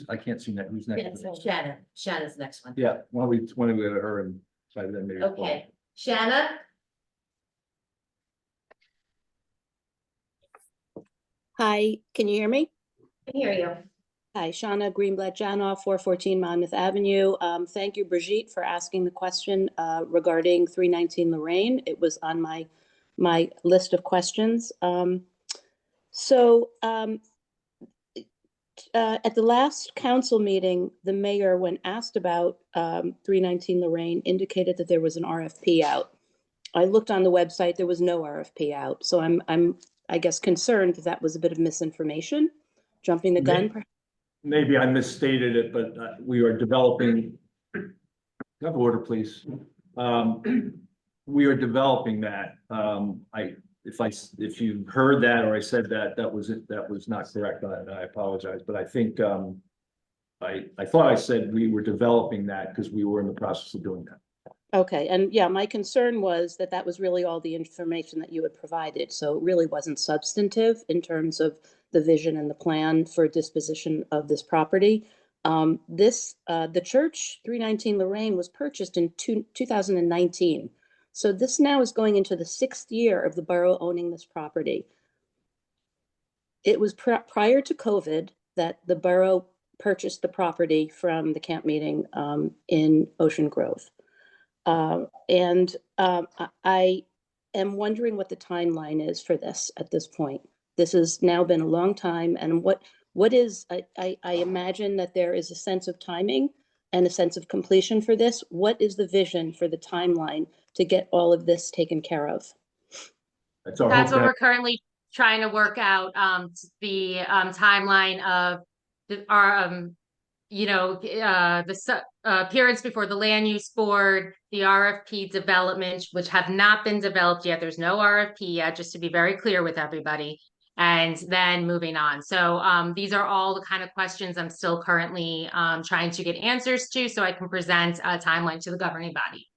I can't see that, who's next? Shannon's next one. Yeah, why don't we go to her and by then maybe. Okay, Shanna? Hi, can you hear me? I hear you. Hi, Shauna Greenblatt Janoff, 414 Monmouth Avenue. Thank you, Brigitte, for asking the question regarding 319 Lorraine. It was on my list of questions. At the last council meeting, the mayor, when asked about 319 Lorraine, indicated that there was an RFP out. I looked on the website, there was no RFP out. So I guess, concerned that that was a bit of misinformation, jumping the gun. Maybe I misstated it, but we are developing. Have order, please. We are developing that. If you heard that or I said that, that was not correct. I apologize, but I think I thought I said we were developing that because we were in the process of doing that. Okay, and yeah, my concern was that that was really all the information that you had provided, so it really wasn't substantive in terms of the vision and the plan for disposition of this property. The church, 319 Lorraine, was purchased in 2019. So this now is going into the 6th year of the borough owning this property. It was prior to COVID that the borough purchased the property from the camp meeting in Ocean Grove. I am wondering what the timeline is for this at this point. This has now been a long time, and what is, I imagine that there is a sense of timing and a sense of completion for this. What is the vision for the timeline to get all of this taken care of? That's what we're currently trying to work out, the timeline of our the appearance before the land use board, the RFP development, which have not been developed yet. There's no RFP yet, just to be very clear with everybody. And then moving on. So these are all the kind of questions I'm still currently trying to get answers to, so I can present a timeline to the governing body.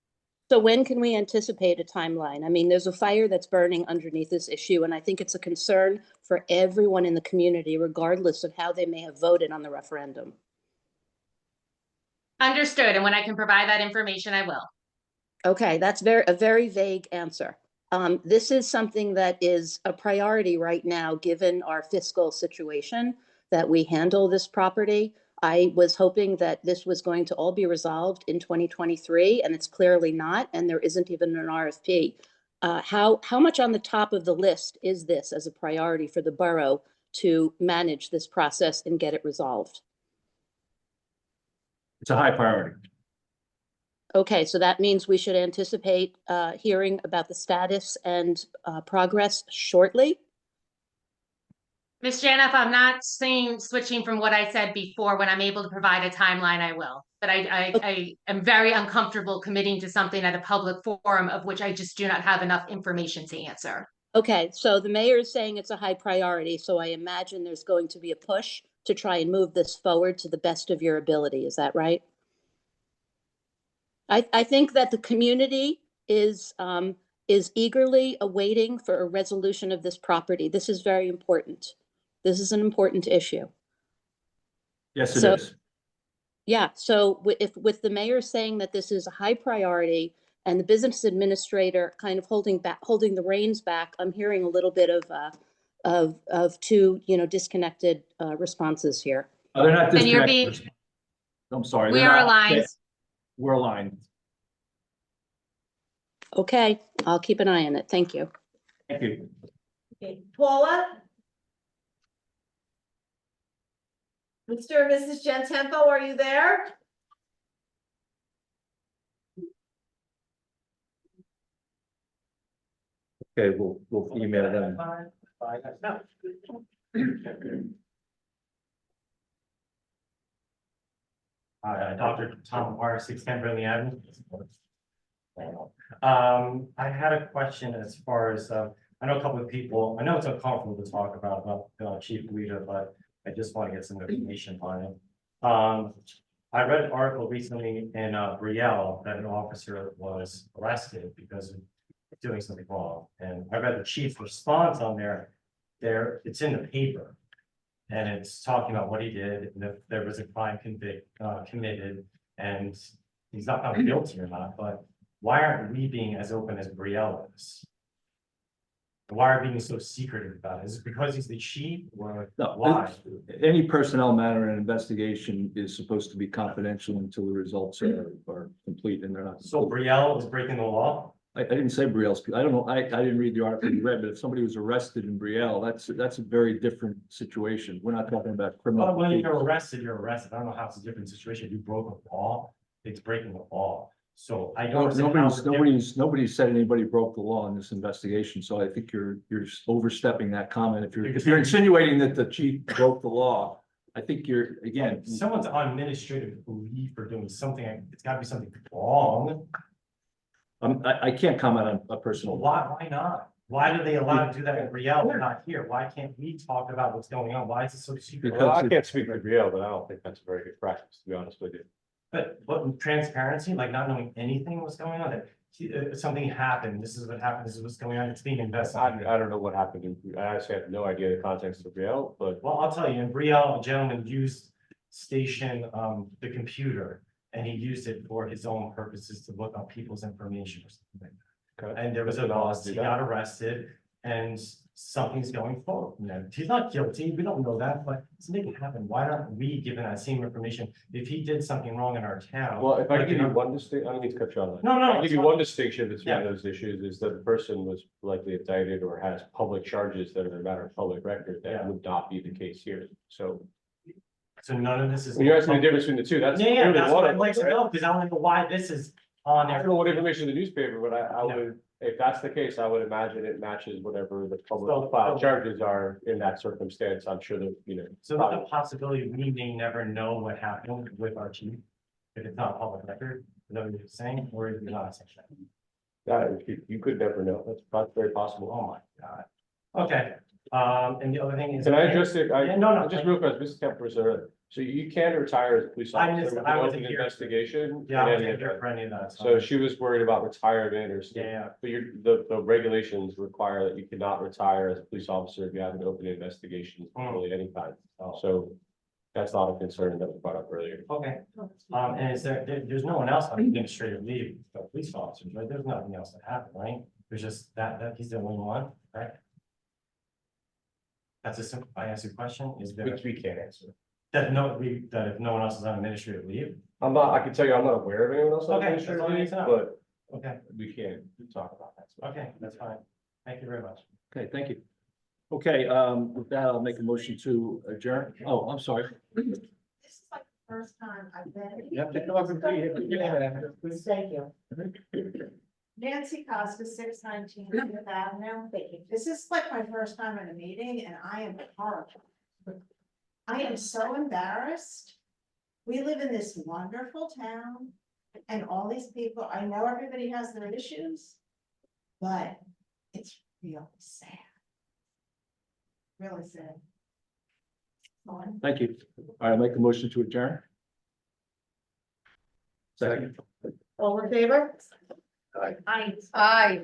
So when can we anticipate a timeline? I mean, there's a fire that's burning underneath this issue, and I think it's a concern for everyone in the community, regardless of how they may have voted on the referendum. Understood. And when I can provide that information, I will. Okay, that's a very vague answer. This is something that is a priority right now, given our fiscal situation, that we handle this property. I was hoping that this was going to all be resolved in 2023, and it's clearly not, and there isn't even an RFP. How much on the top of the list is this as a priority for the borough to manage this process and get it resolved? It's a high priority. Okay, so that means we should anticipate hearing about the status and progress shortly? Ms. Janoff, I'm not switching from what I said before. When I'm able to provide a timeline, I will. But I am very uncomfortable committing to something at a public forum of which I just do not have enough information to answer. Okay, so the mayor is saying it's a high priority, so I imagine there's going to be a push to try and move this forward to the best of your ability. Is that right? I think that the community is eagerly awaiting for a resolution of this property. This is very important. This is an important issue. Yes, it is. Yeah, so if with the mayor saying that this is a high priority and the business administrator kind of holding the reins back, I'm hearing a little bit of two, disconnected responses here. They're not And you're disconnected. I'm sorry. We they're are not- aligned. We're aligned. Okay, I'll keep an eye on it. Thank you. Thank you. Okay, Paula? Mr. and Mrs. Gentempo, are you there? Okay, we'll email them. Hi, Dr. Tom McGuire, 610 Brinley Avenue. I had a question as far as, I know a couple of people, I know it's uncomfortable to talk about Chief Guida, but I just want to get some information on it. I read an article recently in Brielle that an officer was arrested because of doing something wrong. And I read the chief's response on there, it's in the paper. And it's talking about what he did, and if there was a crime committed, and he's not found guilty or not, but why aren't we being as open as Brielle is? Why are being so secretive about it? Is it because he's the chief or No, why? any personnel matter in an investigation is supposed to be confidential until the results are complete and they're not. So Brielle is breaking the law? I didn't say Brielle's, I don't know, I didn't read the article you read, but if somebody was arrested in Brielle, that's a very different situation. We're not talking about criminal. Well, when behavior. you're arrested, you're arrested. I don't know how it's a different situation. If you broke a law, it's breaking the law. So I don't. No, understand how it's nobody said anybody broke the law in this investigation, so I think you're overstepping that comment. If you're insinuating that the chief broke the law, I think you're, again. If someone's on administrative leave for doing something, it's gotta be something wrong. I can't comment on a personal. Why not? Why do they allow to do that in Brielle? They're not here. Why can't we talk about what's going on? Why is it so secret? Well, I can't speak for Brielle, but I don't think that's a very good practice, to be honest with you. But transparency, like not knowing anything what's going on, that something happened, this is what happened, this is what's going on, it's being investigated. I don't know what happened. I actually have no idea the context of Brielle, but Well, I'll tell you, in Brielle, a gentleman used station, the computer, and he used it for his own purposes to look up people's information or something like that. And there was a loss, he got arrested, and something's going forward. You know, he's not guilty, we don't know that, but something happened. Why aren't we given that same information? If he did something wrong in our town. well, if I like, give you you know, one distinct, I don't mean to cut you on that. No, no, I'll it's give you fine. one distinction between Yeah. those issues is that the person was likely indicted or has public charges that are a matter of public record. That Yeah. would not be the case here. So So none of this is. when you're asking the difference between the two, that's. Yeah, yeah, clearly that's one what of I'd like them, to right? know, because I want to know why this is on I there. don't know what information in the newspaper, but I No. would, if that's the case, I would imagine it matches whatever the So- public filed charges are in that circumstance. I'm sure that, you know. So there's a possibility we may never know what happened with our chief, if it's not public record, is that what you're saying, or is it not saying that? You could never know. That's very possible. Oh my God. Okay, and the other thing is. Can I address it? Yeah, no, Just real quick, Mrs. Kemper, so you can retire as a police I officer missed- with I an wasn't open here. investigation. Yeah, in I any wasn't here event. for any of that. So she was worried about retirement or. Yeah. But the regulations require that you cannot retire as a police officer if you have an open investigation, really any time. Oh. So that's not a concern that was brought up earlier. Okay, and is there's no one else on administrative leave, but police officers, right? There's nothing else that happened, right? There's just that he's the only one, right? That's a simple, I asked you a question, is there, Which we can't answer. that if no one else is on administrative leave? I can tell you, I'm not aware of anyone else on Okay, that's administrative all I need leave, to know. but Okay, we can't talk about that. So. okay, that's fine. Thank you very much. Okay, thank you. Okay, with that, I'll make a motion to adjourn. Oh, I'm sorry. This is like the first time I've been. You have to come up and please. Thank you. Nancy Costa, 619 Fifth Avenue. This is like my first time at a meeting and I am horrible. I am so embarrassed. We live in this wonderful town and all these people, I know everybody has their issues, but it's really sad. Really sad. On. Thank you. All right, I'll make a motion to adjourn. Second. All in favor? Aye. Aye.